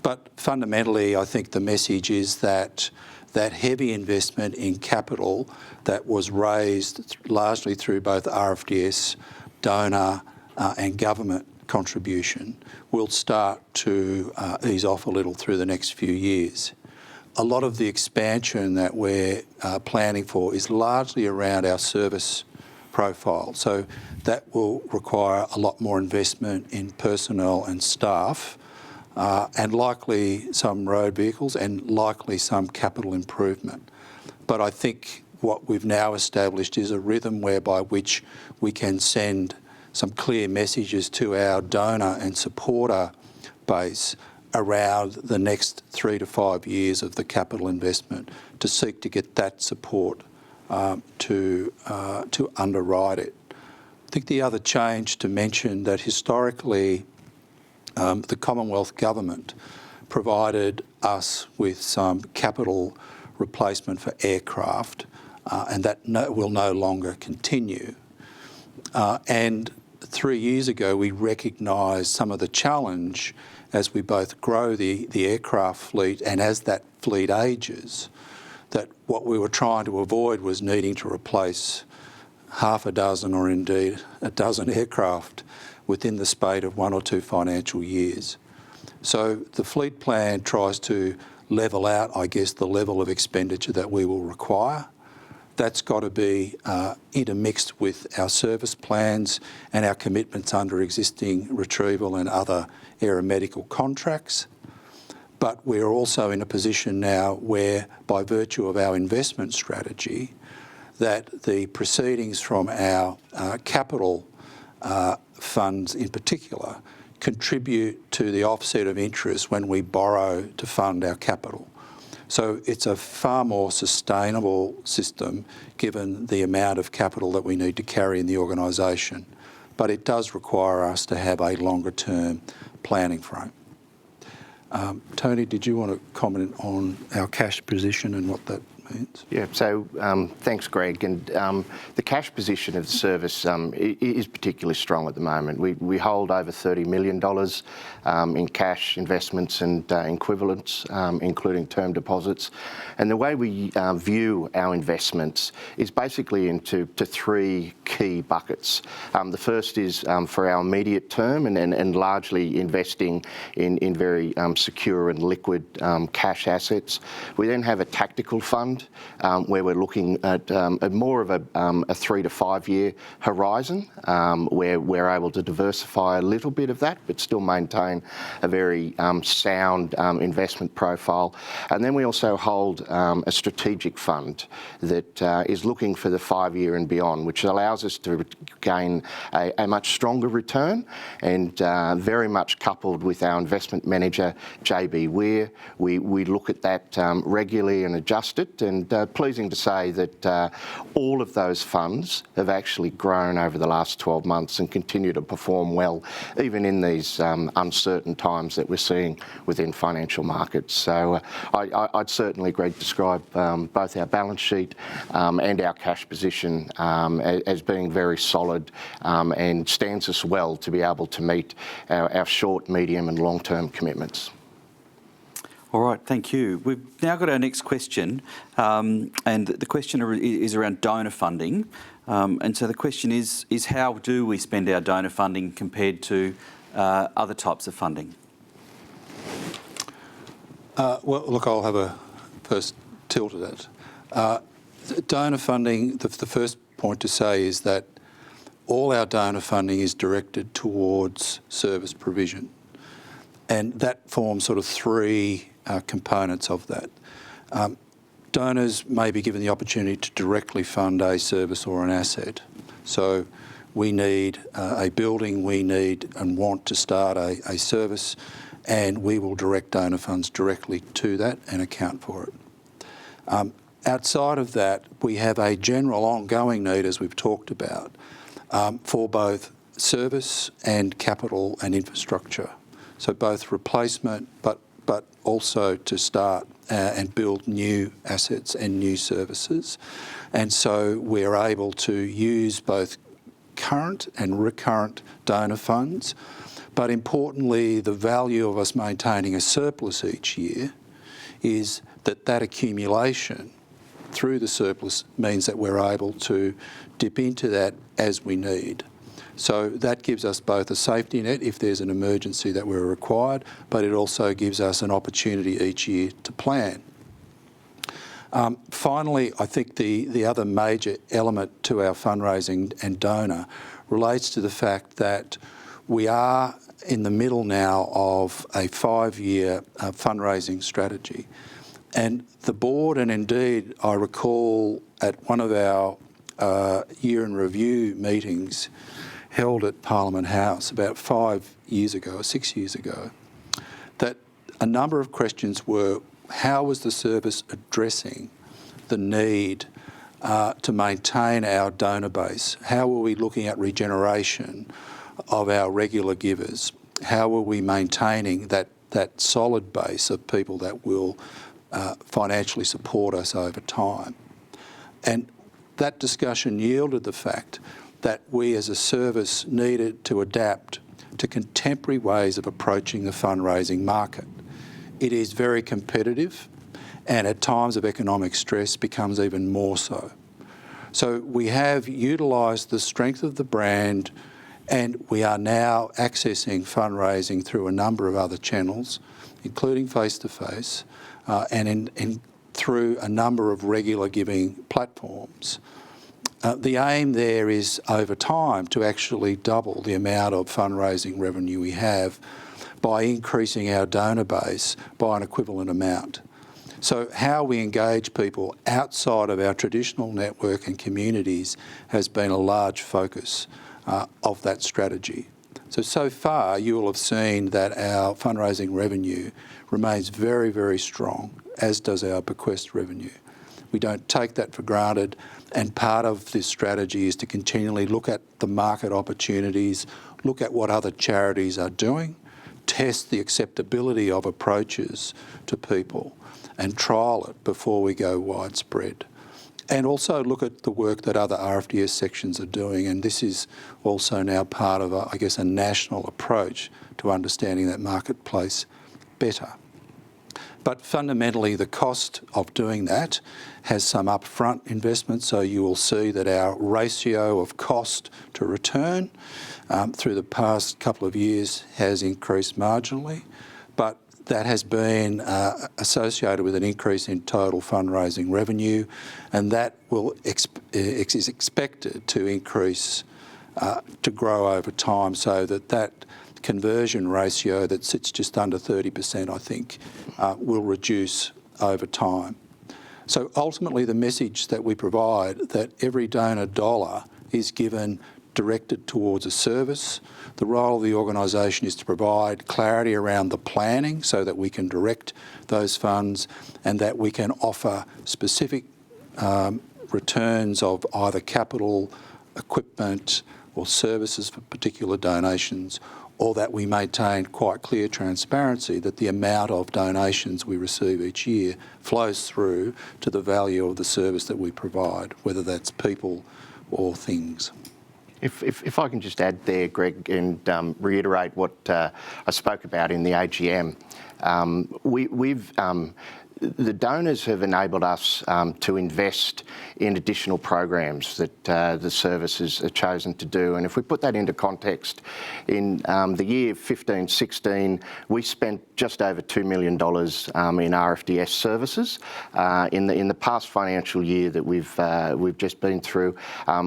But fundamentally, I think the message is that that heavy investment in capital that was raised largely through both RFDS, donor and government contribution will start to ease off a little through the next few years. A lot of the expansion that we're planning for is largely around our service profile. So that will require a lot more investment in personnel and staff, and likely some road vehicles and likely some capital improvement. But I think what we've now established is a rhythm whereby which we can send some clear messages to our donor and supporter base around the next 3 to 5 years of the capital investment to seek to get that support to underwrite it. I think the other change to mention that historically the Commonwealth Government provided us with some capital replacement for aircraft, and that will no longer continue. And 3 years ago, we recognised some of the challenge as we both grow the aircraft fleet and as that fleet ages, that what we were trying to avoid was needing to replace half a dozen or indeed a dozen aircraft within the spate of 1 or 2 financial years. So the fleet plan tries to level out, I guess, the level of expenditure that we will require. That's got to be intermixed with our service plans and our commitments under existing retrieval and other aeromedical contracts. But we're also in a position now where, by virtue of our investment strategy, that the proceedings from our capital funds in particular contribute to the offset of interest when we borrow to fund our capital. So it's a far more sustainable system given the amount of capital that we need to carry in the organisation. But it does require us to have a longer term planning frame. Tony, did you want to comment on our cash position and what that means? Yeah, so thanks, Greg. And the cash position of the service is particularly strong at the moment. We hold over $30 million in cash investments and equivalents, including term deposits. And the way we view our investments is basically into 3 key buckets. The first is for our immediate term and largely investing in very secure and liquid cash assets. We then have a tactical fund where we're looking at more of a 3 to 5 year horizon, where we're able to diversify a little bit of that, but still maintain a very sound investment profile. And then we also hold a strategic fund that is looking for the 5 year and beyond, which allows us to gain a much stronger return, and very much coupled with our investment manager, JB Weir. We look at that regularly and adjust it, and pleasing to say that all of those funds have actually grown over the last 12 months and continue to perform well, even in these uncertain times that we're seeing within financial markets. So I'd certainly, Greg, describe both our balance sheet and our cash position as being very solid and stands us well to be able to meet our short, medium and long-term commitments. All right, thank you. We've now got our next question, and the question is around donor funding. And so the question is how do we spend our donor funding compared to other types of funding? Well, look, I'll have a first tilt at that. Donor funding, the first point to say is that all our donor funding is directed towards service provision. And that forms sort of 3 components of that. Donors may be given the opportunity to directly fund a service or an asset. So we need a building, we need and want to start a service, and we will direct donor funds directly to that and account for it. Outside of that, we have a general ongoing need, as we've talked about, for both service and capital and infrastructure. So both replacement, but also to start and build new assets and new services. And so we're able to use both current and recurrent donor funds. But importantly, the value of us maintaining a surplus each year is that accumulation through the surplus means that we're able to dip into that as we need. So that gives us both a safety net if there's an emergency that we're required, but it also gives us an opportunity each year to plan. Finally, I think the other major element to our fundraising and donor relates to the fact that we are in the middle now of a 5-year fundraising strategy. And the board, and indeed I recall at one of our year in review meetings held at Parliament House about 5 years ago or 6 years ago, that a number of questions were, how was the service addressing the need to maintain our donor base? How were we looking at regeneration of our regular givers? How were we maintaining that solid base of people that will financially support us over time. And that discussion yielded the fact that we as a service needed to adapt to contemporary ways of approaching the fundraising market. It is very competitive, and at times of economic stress becomes even more so. So we have utilised the strength of the brand, and we are now accessing fundraising through a number of other channels, including face-to-face, and through a number of regular giving platforms. The aim there is over time to actually double the amount of fundraising revenue we have by increasing our donor base by an equivalent amount. So how we engage people outside of our traditional network and communities has been a large focus of that strategy. So far you will have seen that our fundraising revenue remains very, very strong, as does our bequest revenue. We don't take that for granted, and part of this strategy is to continually look at the market opportunities, look at what other charities are doing, test the acceptability of approaches to people and trial it before we go widespread. And also look at the work that other RFDS sections are doing, and this is also now part of, a national approach to understanding that marketplace better. But fundamentally, the cost of doing that has some upfront investment, so you will see that our ratio of cost to return through the past couple of years has increased marginally, but that has been associated with an increase in total fundraising revenue, and that is expected to increase, to grow over time, so that conversion ratio that sits just under 30%, I think, will reduce over time. So ultimately the message that we provide, that every donor dollar is given directed towards a service. The role of the organisation is to provide clarity around the planning so that we can direct those funds and that we can offer specific returns of either capital, equipment or services for particular donations, or that we maintain quite clear transparency that the amount of donations we receive each year flows through to the value of the service that we provide, whether that's people or things. If I can just add there, Greg, and reiterate what I spoke about in the AGM, the donors have enabled us to invest in additional programs that the services are chosen to do. And if we put that into context, in the year 15-16, we spent just over $2 million in RFDS services. In the past financial year that we've just been through,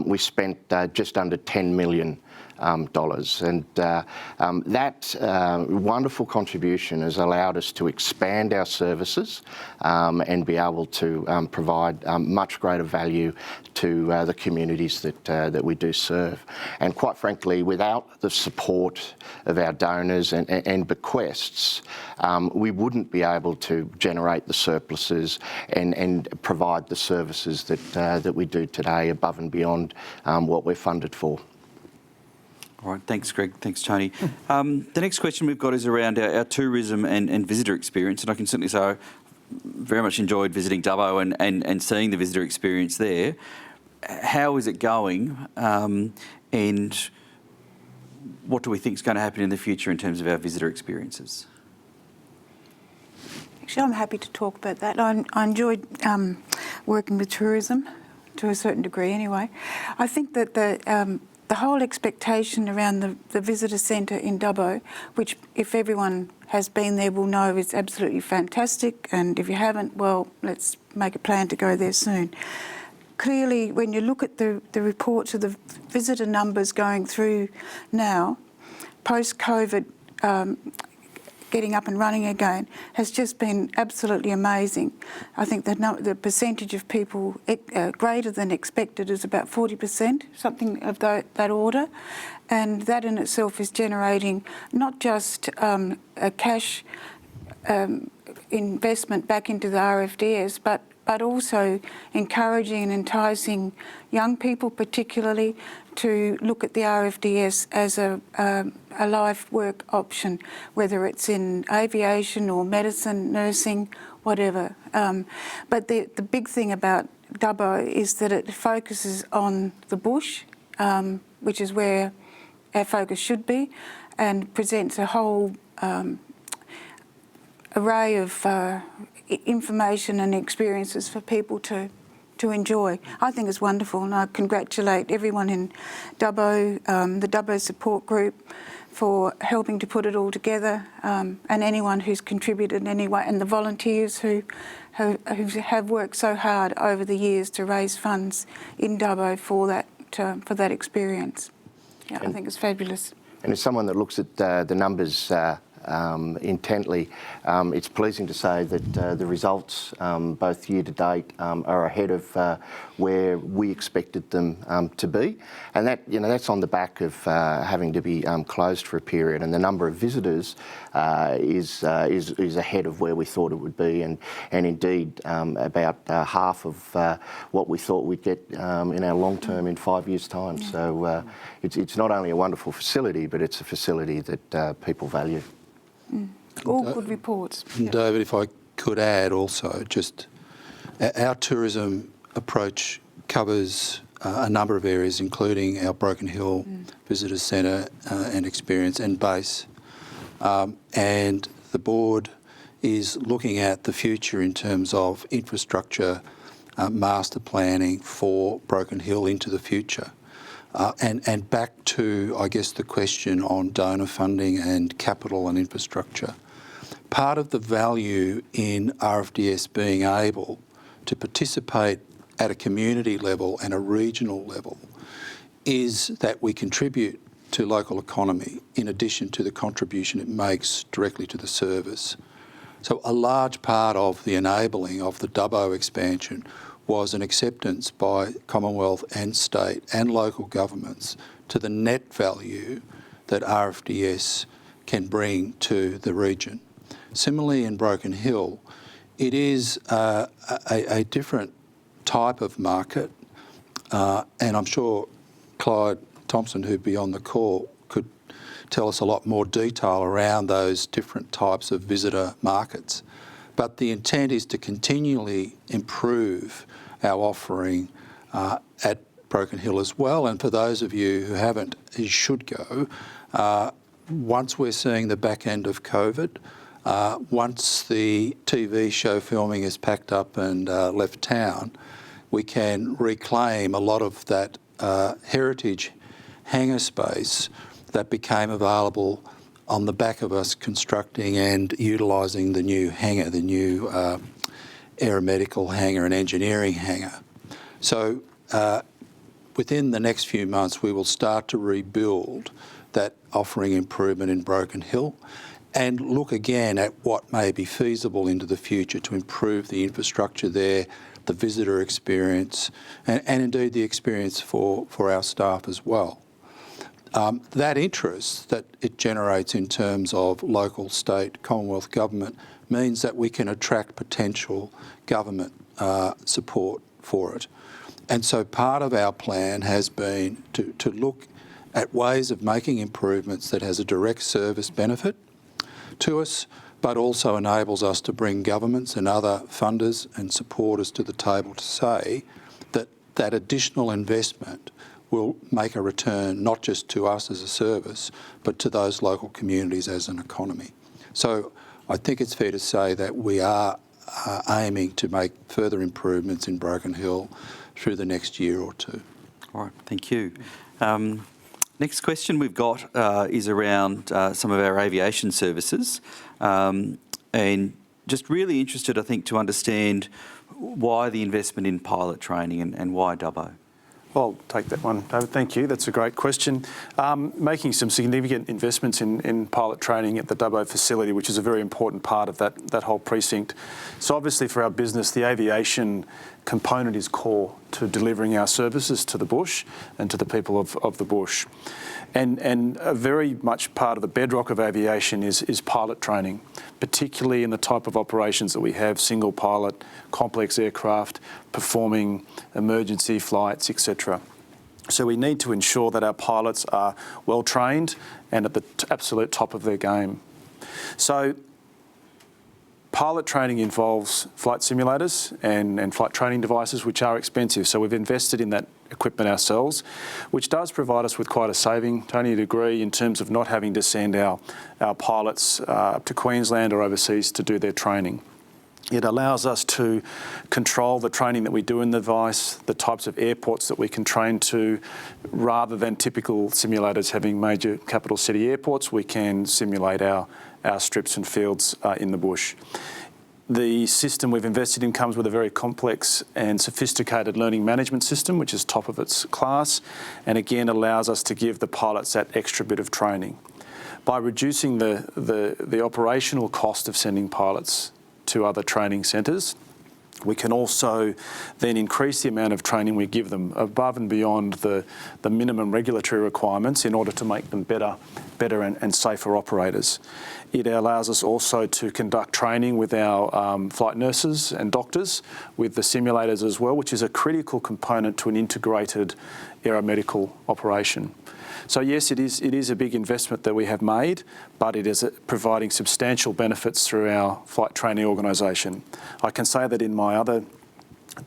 we spent just under $10 million. And that wonderful contribution has allowed us to expand our services and be able to provide much greater value to the communities that we do serve. And quite frankly, without the support of our donors and bequests, we wouldn't be able to generate the surpluses and provide the services that we do today above and beyond what we're funded for. All right, thanks, Greg. Thanks, Tony. The next question we've got is around our tourism and visitor experience, and I can certainly say I very much enjoyed visiting Dubbo and seeing the visitor experience there. How is it going, and what do we think is going to happen in the future in terms of our visitor experiences? Actually, I'm happy to talk about that. I enjoyed working with tourism to a certain degree anyway. I think that the whole expectation around the visitor centre in Dubbo, which if everyone has been there will know is absolutely fantastic, and if you haven't, well, let's make a plan to go there soon. Clearly, when you look at the reports of the visitor numbers going through now, post-COVID, getting up and running again has just been absolutely amazing. I think the percentage of people greater than expected is about 40%, something of that order. And that in itself is generating not just a cash investment back into the RFDS, but but also encouraging and enticing young people particularly to look at the RFDS as a life work option, whether it's in aviation or medicine, nursing, whatever. But the big thing about Dubbo is that it focuses on the bush, which is where our focus should be, and presents a whole array of information and experiences for people to enjoy. I think it's wonderful, and I congratulate everyone in Dubbo, the Dubbo support group, for helping to put it all together, and anyone who's contributed in any way, and the volunteers who have worked so hard over the years to raise funds in Dubbo for that experience. Yeah, I think it's fabulous. And as someone that looks at the numbers intently, it's pleasing to say that the results, both year to date, are ahead of where we expected them to be, and that that's on the back of having to be closed for a period, and the number of visitors is ahead of where we thought it would be, and indeed about half of what we thought we'd get in our long term in 5 years' time. Yeah. So it's not only a wonderful facility, but it's a facility that people value. All good reports. David, if I could add also, just our tourism approach covers a number of areas, including our Broken Hill Visitor Centre and Experience and base. And the board is looking at the future in terms of infrastructure master planning for Broken Hill into the future. And back to, I guess, the question on donor funding and capital and infrastructure. Part of the value in RFDS being able to participate at a community level and a regional level is that we contribute to local economy in addition to the contribution it makes directly to the service. So a large part of the enabling of the Dubbo expansion was an acceptance by Commonwealth and state and local governments to the net value that RFDS can bring to the region. Similarly in Broken Hill, it is a different type of market, and I'm sure Clyde Thompson, who'd be on the call, could tell us a lot more detail around those different types of visitor markets. But the intent is to continually improve our offering at Broken Hill as well. And for those of you who haven't, you should go. Once we're seeing the back end of COVID, once the TV show filming is packed up and left town, we can reclaim a lot of that heritage hangar space that became available on the back of us constructing and utilising the new hangar, the new aeromedical hangar and engineering hangar. So within the next few months, we will start to rebuild that offering improvement in Broken Hill and look again at what may be feasible into the future to improve the infrastructure there, the visitor experience, and indeed the experience for our staff as well. That interest that it generates in terms of local, state, Commonwealth government means that we can attract potential government support for it. And so part of our plan has been to look at ways of making improvements that has a direct service benefit to us, but also enables us to bring governments and other funders and supporters to the table to say that that additional investment will make a return not just to us as a service, but to those local communities as an economy. So I think it's fair to say that we are aiming to make further improvements in Broken Hill through the next year or two. All right, thank you. Next question we've got is around some of our aviation services, and just really interested, I think, to understand why the investment in pilot training and why Dubbo. I'll take that one, David. Thank you. That's a great question. Making some significant investments in pilot training at the Dubbo facility, which is a very important part of that whole precinct. So obviously for our business, the aviation component is core to delivering our services to the bush and to the people of the bush. And a very much part of the bedrock of aviation is pilot training, particularly in the type of operations that we have, single pilot, complex aircraft, performing emergency flights, etc. So we need to ensure that our pilots are well trained and at the absolute top of their game. So pilot training involves flight simulators and flight training devices, which are expensive. So we've invested in that equipment ourselves, which does provide us with quite a saving to only a degree in terms of not having to send our pilots up to Queensland or overseas to do their training. It allows us to control the training that we do in the device, the types of airports that we can train to. Rather than typical simulators having major capital city airports, we can simulate our strips and fields in the bush. The system we've invested in comes with a very complex and sophisticated learning management system, which is top of its class, and again allows us to give the pilots that extra bit of training. By reducing the operational cost of sending pilots to other training centres, we can also then increase the amount of training we give them above and beyond the minimum regulatory requirements in order to make them better and safer operators. It allows us also to conduct training with our flight nurses and doctors with the simulators as well, which is a critical component to an integrated aeromedical operation. So yes, it is a big investment that we have made, but it is providing substantial benefits through our flight training organisation. I can say that in my other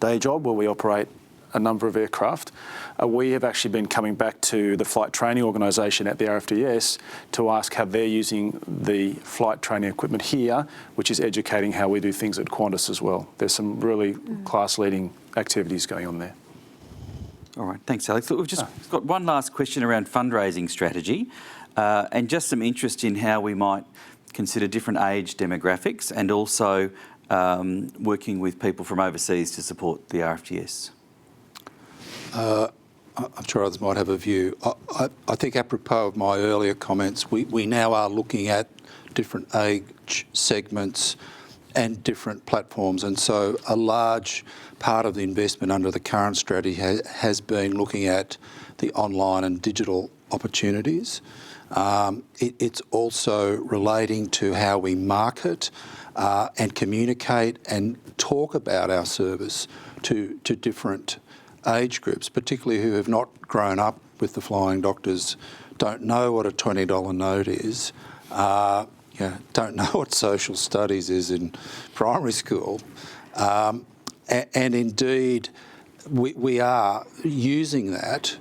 day job, where we operate a number of aircraft, we have actually been coming back to the flight training organisation at the RFDS to ask how they're using the flight training equipment here, which is educating how we do things at Qantas as well. There's some really class-leading activities going on there. All right, thanks, Alex. Look, we've just got one last question around fundraising strategy and just some interest in how we might consider different age demographics and also working with people from overseas to support the RFDS. I'm sure others might have a view. I think apropos of my earlier comments, we now are looking at different age segments and different platforms, and so a large part of the investment under the current strategy has been looking at the online and digital opportunities. It's also relating to how we market and communicate and talk about our service to different age groups, particularly who have not grown up with the Flying Doctors, don't know what a $20 note is, don't know what social studies is in primary school. And indeed, we are using that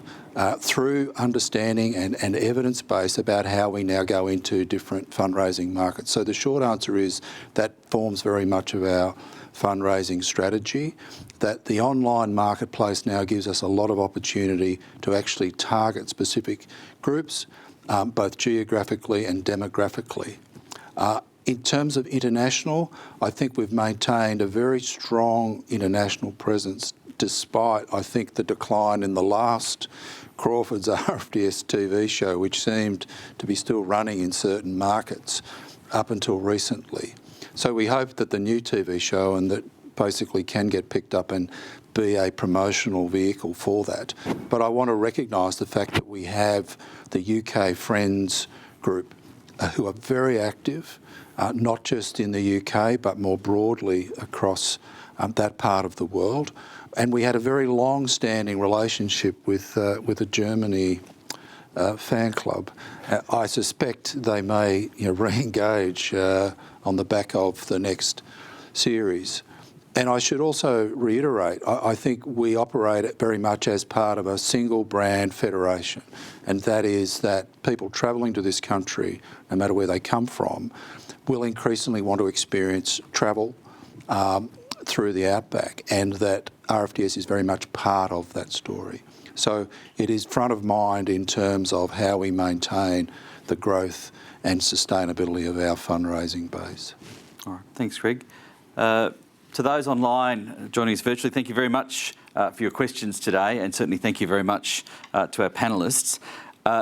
through understanding and evidence base about how we now go into different fundraising markets. So the short answer is that forms very much of our fundraising strategy, that the online marketplace now gives us a lot of opportunity to actually target specific groups, both geographically and demographically. In terms of international, I think we've maintained a very strong international presence despite, I think, the decline in the last Crawford's RFDS TV show, which seemed to be still running in certain markets up until recently. So we hope that the new TV show and that basically can get picked up and be a promotional vehicle for that. But I want to recognise the fact that we have the UK Friends group who are very active, not just in the UK, but more broadly across that part of the world. And we had a very long-standing relationship with a Germany fan club. I suspect they may re-engage on the back of the next series. And I should also reiterate, I think we operate very much as part of a single brand federation, and that is that people travelling to this country, no matter where they come from, will increasingly want to experience travel through the outback, and that RFDS is very much part of that story. So it is front of mind in terms of how we maintain the growth and sustainability of our fundraising base. All right, thanks, Greg. To those online joining us virtually, thank you very much for your questions today, and certainly thank you very much to our panellists.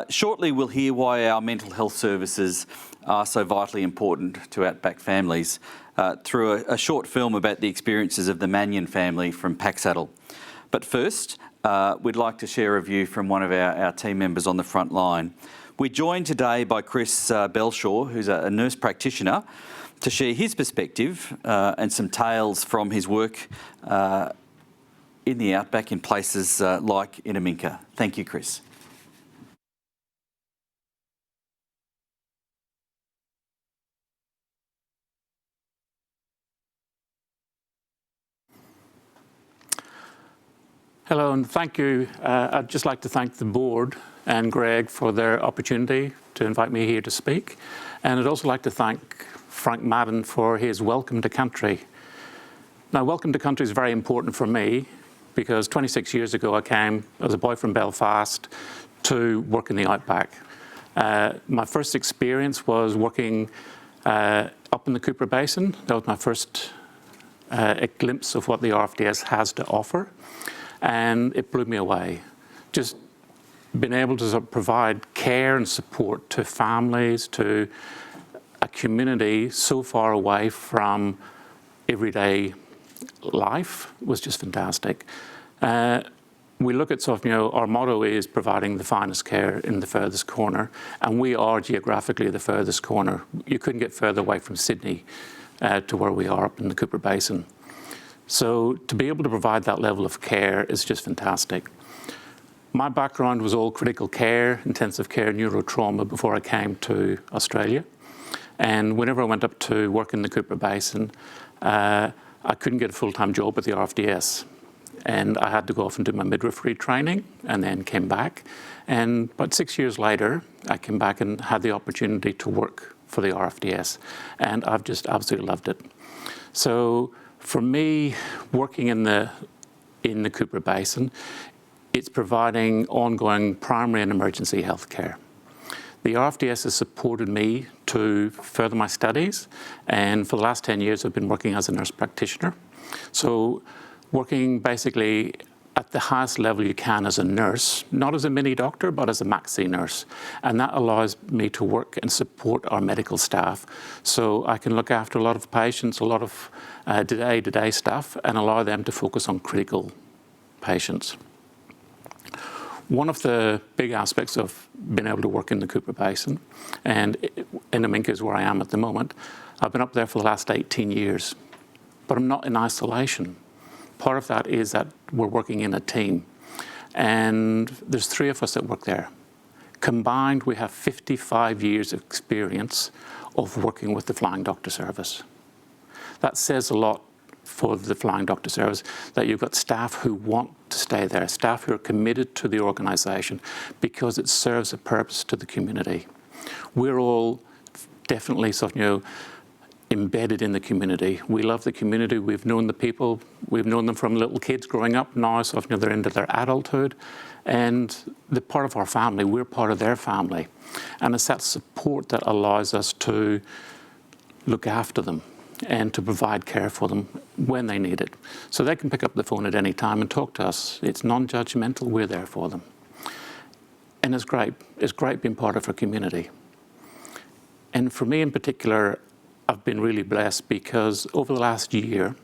Shortly, we'll hear why our mental health services are so vitally important to outback families. through a short film about the experiences of the Mannion family from Packsaddle. But first, we'd like to share a view from one of our team members on the front line. We're joined today by Chris Belshaw, who's a nurse practitioner, to share his perspective and some tales from his work in the outback in places like Inaminka. Thank you, Chris. Hello and thank you. I'd just like to thank the board and Greg for their opportunity to invite me here to speak. And I'd also like to thank Frank Madden for his welcome to country. Now, welcome to country is very important for me because 26 years ago I came as a boy from Belfast to work in the outback. My first experience was working up in the Cooper Basin. That was my first glimpse of what the RFDS has to offer. And it blew me away. Just being able to sort of provide care and support to families, to a community so far away from everyday life was just fantastic. We look at sort of, our motto is providing the finest care in the furthest corner, and we are geographically the furthest corner. You couldn't get further away from Sydney to where we are up in the Cooper Basin. So to be able to provide that level of care is just fantastic. My background was all critical care, intensive care, neurotrauma before I came to Australia. And whenever I went up to work in the Cooper Basin, I couldn't get a full-time job at the RFDS. And I had to go off and do my midwifery training and then came back. And about 6 years later, I came back and had the opportunity to work for the RFDS. And I've just absolutely loved it. So for me, working in the Cooper Basin, it's providing ongoing primary and emergency health care. The RFDS has supported me to further my studies, and for the last 10 years I've been working as a nurse practitioner. So working basically at the highest level you can as a nurse, not as a mini doctor, but as a maxi nurse. And that allows me to work and support our medical staff. So I can look after a lot of patients, a lot of day-to-day stuff, and allow them to focus on critical patients. One of the big aspects of being able to work in the Cooper Basin, and Inaminka is where I am at the moment, I've been up there for the last 18 years, but I'm not in isolation. Part of that is that we're working in a team, and there's 3 of us that work there. Combined, we have 55 years of experience of working with the Flying Doctor Service. That says a lot for the Flying Doctor Service, that you've got staff who want to stay there, staff who are committed to the organisation because it serves a purpose to the community. We're all definitely sort of, embedded in the community. We love the community. We've known the people. We've known them from little kids growing up. Now so they're into their adulthood. And they're part of our family. We're part of their family. And it's that support that allows us to look after them and to provide care for them when they need it. So they can pick up the phone at any time and talk to us. It's non-judgmental. We're there for them. And it's great. It's great being part of our community. And for me in particular, I've been really blessed because over the last year,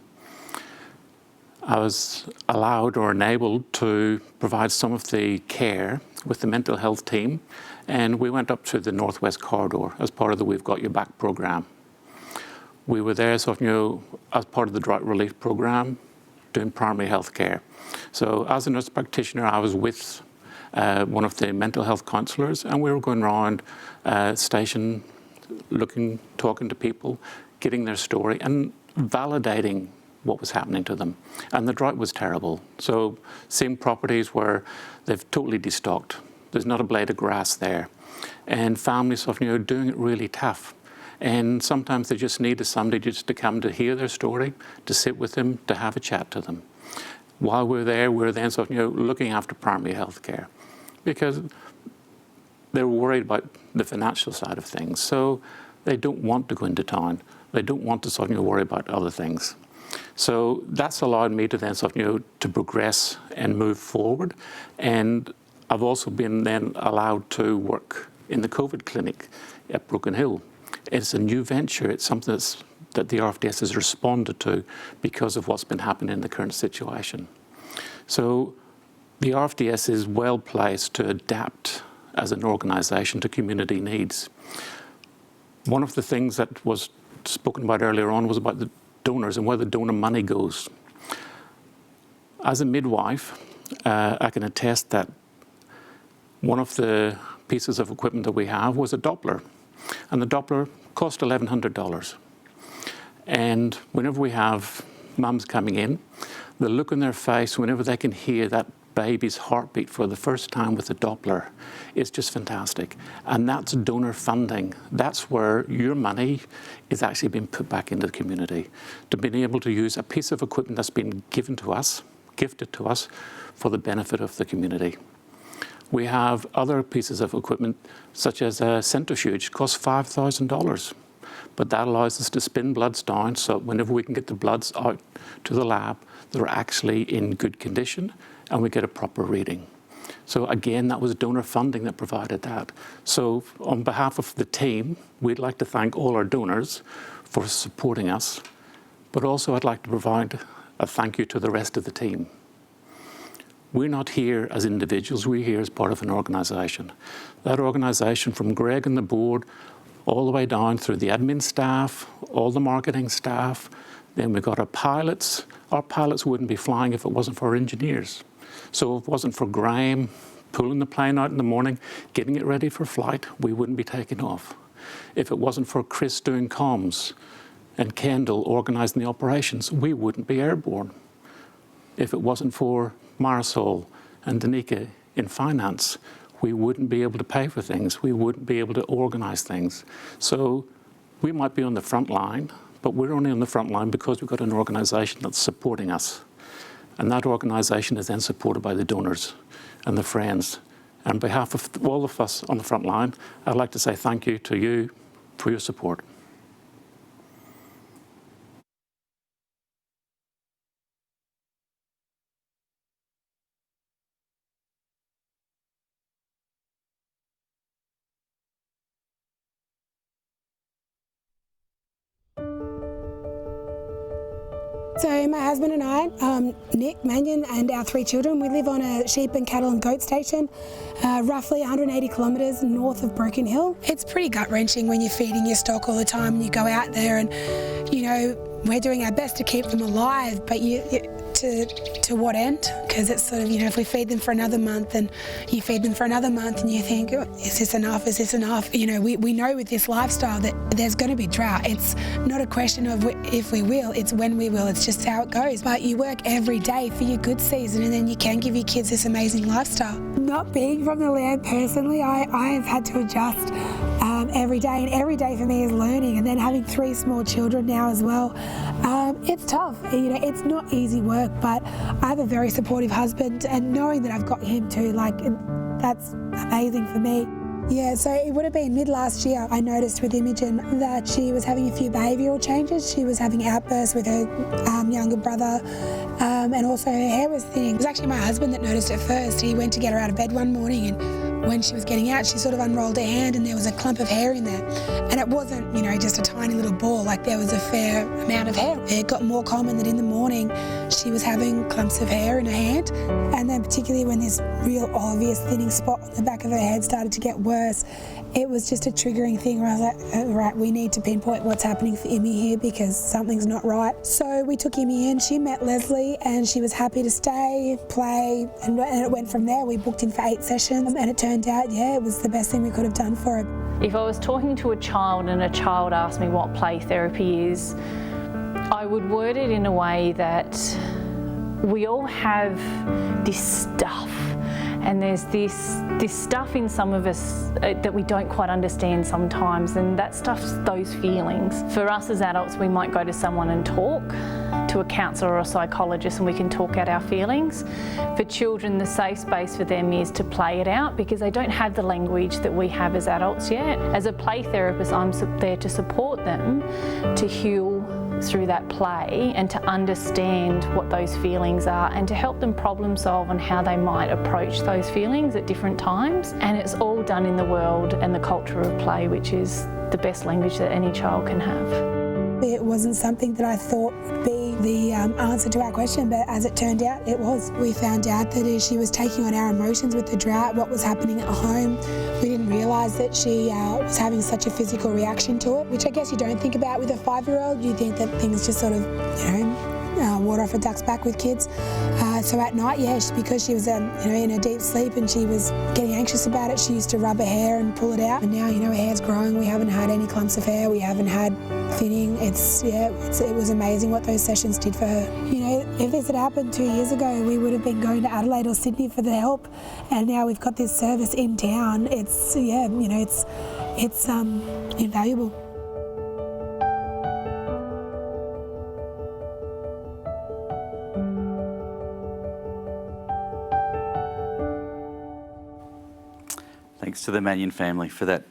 I was allowed or enabled to provide some of the care with the mental health team, and we went up to the Northwest Corridor as part of the We've Got Your Back programme. We were there as part of the drought relief programme, doing primary health care. So as a nurse practitioner, I was with one of the mental health counsellors, and we were going around station looking, talking to people, getting their story and validating what was happening to them. And the drought was terrible. So seeing properties where they've totally destocked, there's not a blade of grass there. And families of doing it really tough. And sometimes they just needed somebody just to come to hear their story, to sit with them, to have a chat to them. While we're there, we're then looking after primary health care because they were worried about the financial side of things. So they don't want to go into town. They don't want to worry about other things. So that's allowed me to then to progress and move forward. And I've also been then allowed to work in the COVID clinic at Broken Hill. It's a new venture. It's something that's that the RFDS has responded to because of what's been happening in the current situation. So the RFDS is well placed to adapt as an organisation to community needs. One of the things that was spoken about earlier on was about the donors and where the donor money goes. As a midwife, I can attest that one of the pieces of equipment that we have was a Doppler, and the Doppler cost $1,100. And whenever we have mums coming in, the look on their face whenever they can hear that baby's heartbeat for the first time with the Doppler is just fantastic. And that's donor funding. That's where your money is actually being put back into the community, to being able to use a piece of equipment that's been given to us, gifted to us, for the benefit of the community. We have other pieces of equipment, such as a centrifuge, costs $5,000. But that allows us to spin bloods down, so whenever we can get the bloods out to the lab, they're actually in good condition and we get a proper reading. So again, that was donor funding that provided that. So on behalf of the team, we'd like to thank all our donors for supporting us, but also I'd like to provide a thank you to the rest of the team. We're not here as individuals, we're here as part of an organisation. That organisation, from Greg and the board, all the way down through the admin staff, all the marketing staff, then we've got our pilots. Our pilots wouldn't be flying if it wasn't for our engineers. So if it wasn't for Graham pulling the plane out in the morning, getting it ready for flight, we wouldn't be taking off. If it wasn't for Chris doing comms and Kendall organising the operations, we wouldn't be airborne. If it wasn't for Marisol and Danica in finance, we wouldn't be able to pay for things. We wouldn't be able to organise things. So we might be on the front line, but we're only on the front line because we've got an organisation that's supporting us. And that organisation is then supported by the donors and the friends. And on behalf of all of us on the front line, I'd like to say thank you to you for your support. So my husband and I, Nick Mannion, and our 3 children, we live on a sheep and cattle and goat station, roughly 180 kilometres north of Broken Hill. It's pretty gut-wrenching when you're feeding your stock all the time and you go out there and, you know, we're doing our best to keep them alive, but to what end? Because it's sort of, you know, if we feed them for another month and you feed them for another month and you think, oh, is this enough, is this enough? You know, we know with this lifestyle that there's going to be drought. It's not a question of if we will, it's when we will. It's just how it goes. But you work every day for your good season and then you can give your kids this amazing lifestyle. Not being from the land personally, I have had to adjust every day, and every day for me is learning, and then having 3 small children now as well. It's tough, you know, it's not easy work, but I have a very supportive husband, and knowing that I've got him too, like, that's amazing for me. Yeah, so it would have been mid last year I noticed with Imogen that she was having a few behavioural changes. She was having outbursts with her younger brother, and also her hair was thinning. It was actually my husband that noticed it first. He went to get her out of bed one morning, and when she was getting out, she sort of unrolled her hand and there was a clump of hair in there. And it wasn't, you know, just a tiny little ball, like there was a fair amount of hair. It got more common that in the morning she was having clumps of hair in her hand. And then particularly when this real obvious thinning spot on the back of her head started to get worse, it was just a triggering thing where I was like, right, we need to pinpoint what's happening for Imi here because something's not right. So we took Imi in, she met Leslie and she was happy to stay, play, and it went from there. We booked in for 8 sessions and it turned out, yeah, it was the best thing we could have done for her. If I was talking to a child and a child asked me what play therapy is, I would word it in a way that we all have this stuff. And there's this stuff in some of us that we don't quite understand sometimes, and that stuff's those feelings. For us as adults, we might go to someone and talk, to a counsellor or a psychologist, and we can talk out our feelings. For children, the safe space for them is to play it out because they don't have the language that we have as adults yet. As a play therapist, I'm there to support them to heal through that play and to understand what those feelings are and to help them problem solve on how they might approach those feelings at different times. And it's all done in the world and the culture of play, which is the best language that any child can have. It wasn't something that I thought would be the answer to our question, but as it turned out, it was. We found out that as she was taking on our emotions with the drought, what was happening at home, we didn't realise that she was having such a physical reaction to it, which I guess you don't think about with a 5-year-old. You think that things just sort of, water off a duck's back with kids. So at night, because she was in a deep sleep and she was getting anxious about it, she used to rub her hair and pull it out. And now, her hair's growing. We haven't had any clumps of hair. We haven't had thinning. It was amazing what those sessions did for her. If this had happened 2 years ago, we would have been going to Adelaide or Sydney for the help. And now we've got this service in town. It's invaluable. Thanks to the Mannion family for that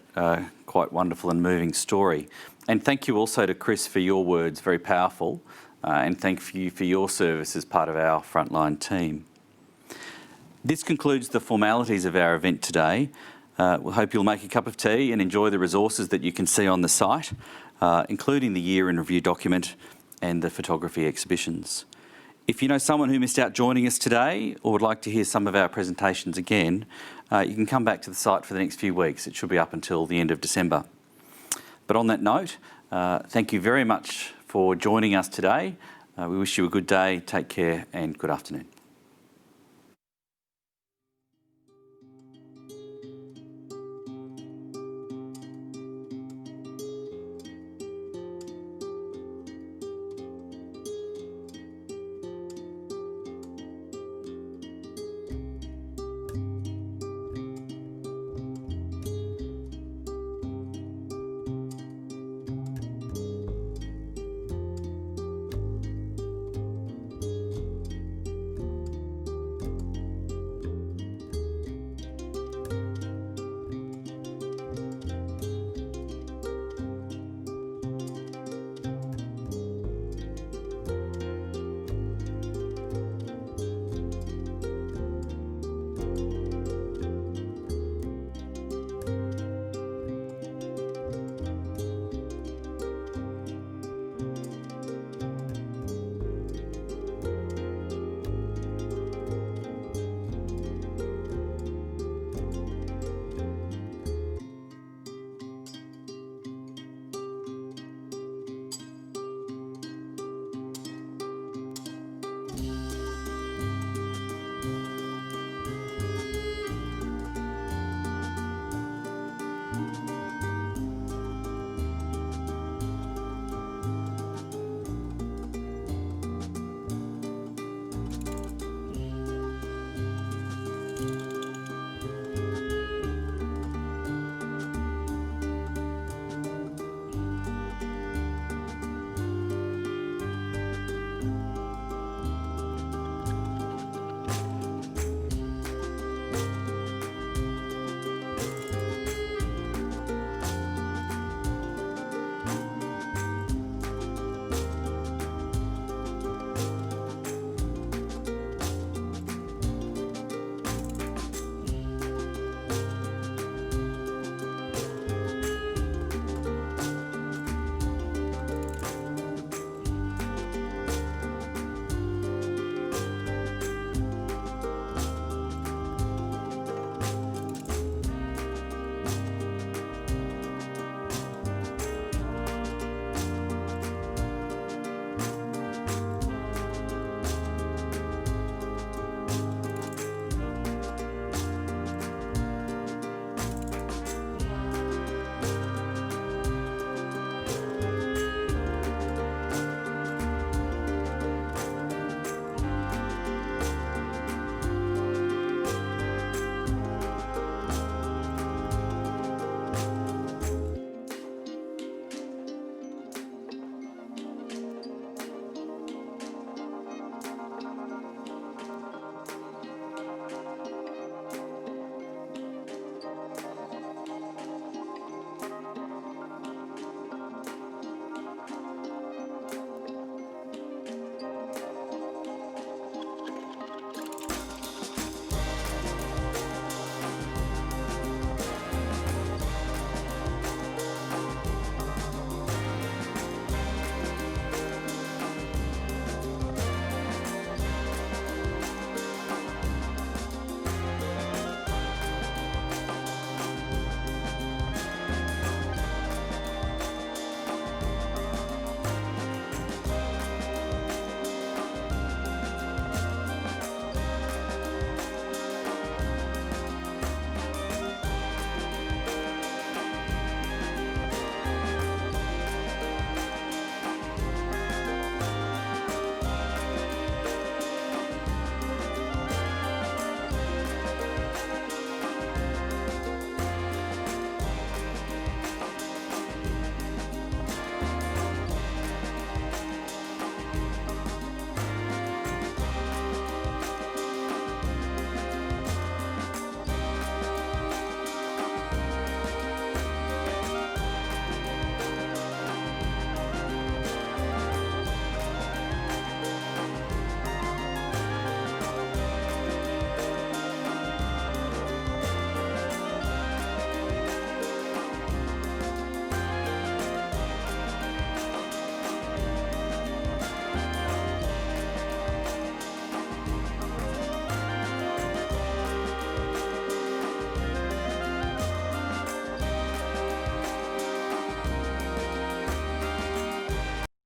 quite wonderful and moving story. And thank you also to Chris for your words, very powerful. And thank you for your service as part of our frontline team. This concludes the formalities of our event today. We hope you'll make a cup of tea and enjoy the resources that you can see on the site, including the Year in Review document and the photography exhibitions. If you know someone who missed out joining us today or would like to hear some of our presentations again, you can come back to the site for the next few weeks. It should be up until the end of December. But on that note, thank you very much for joining us today. We wish you a good day, take care and good afternoon.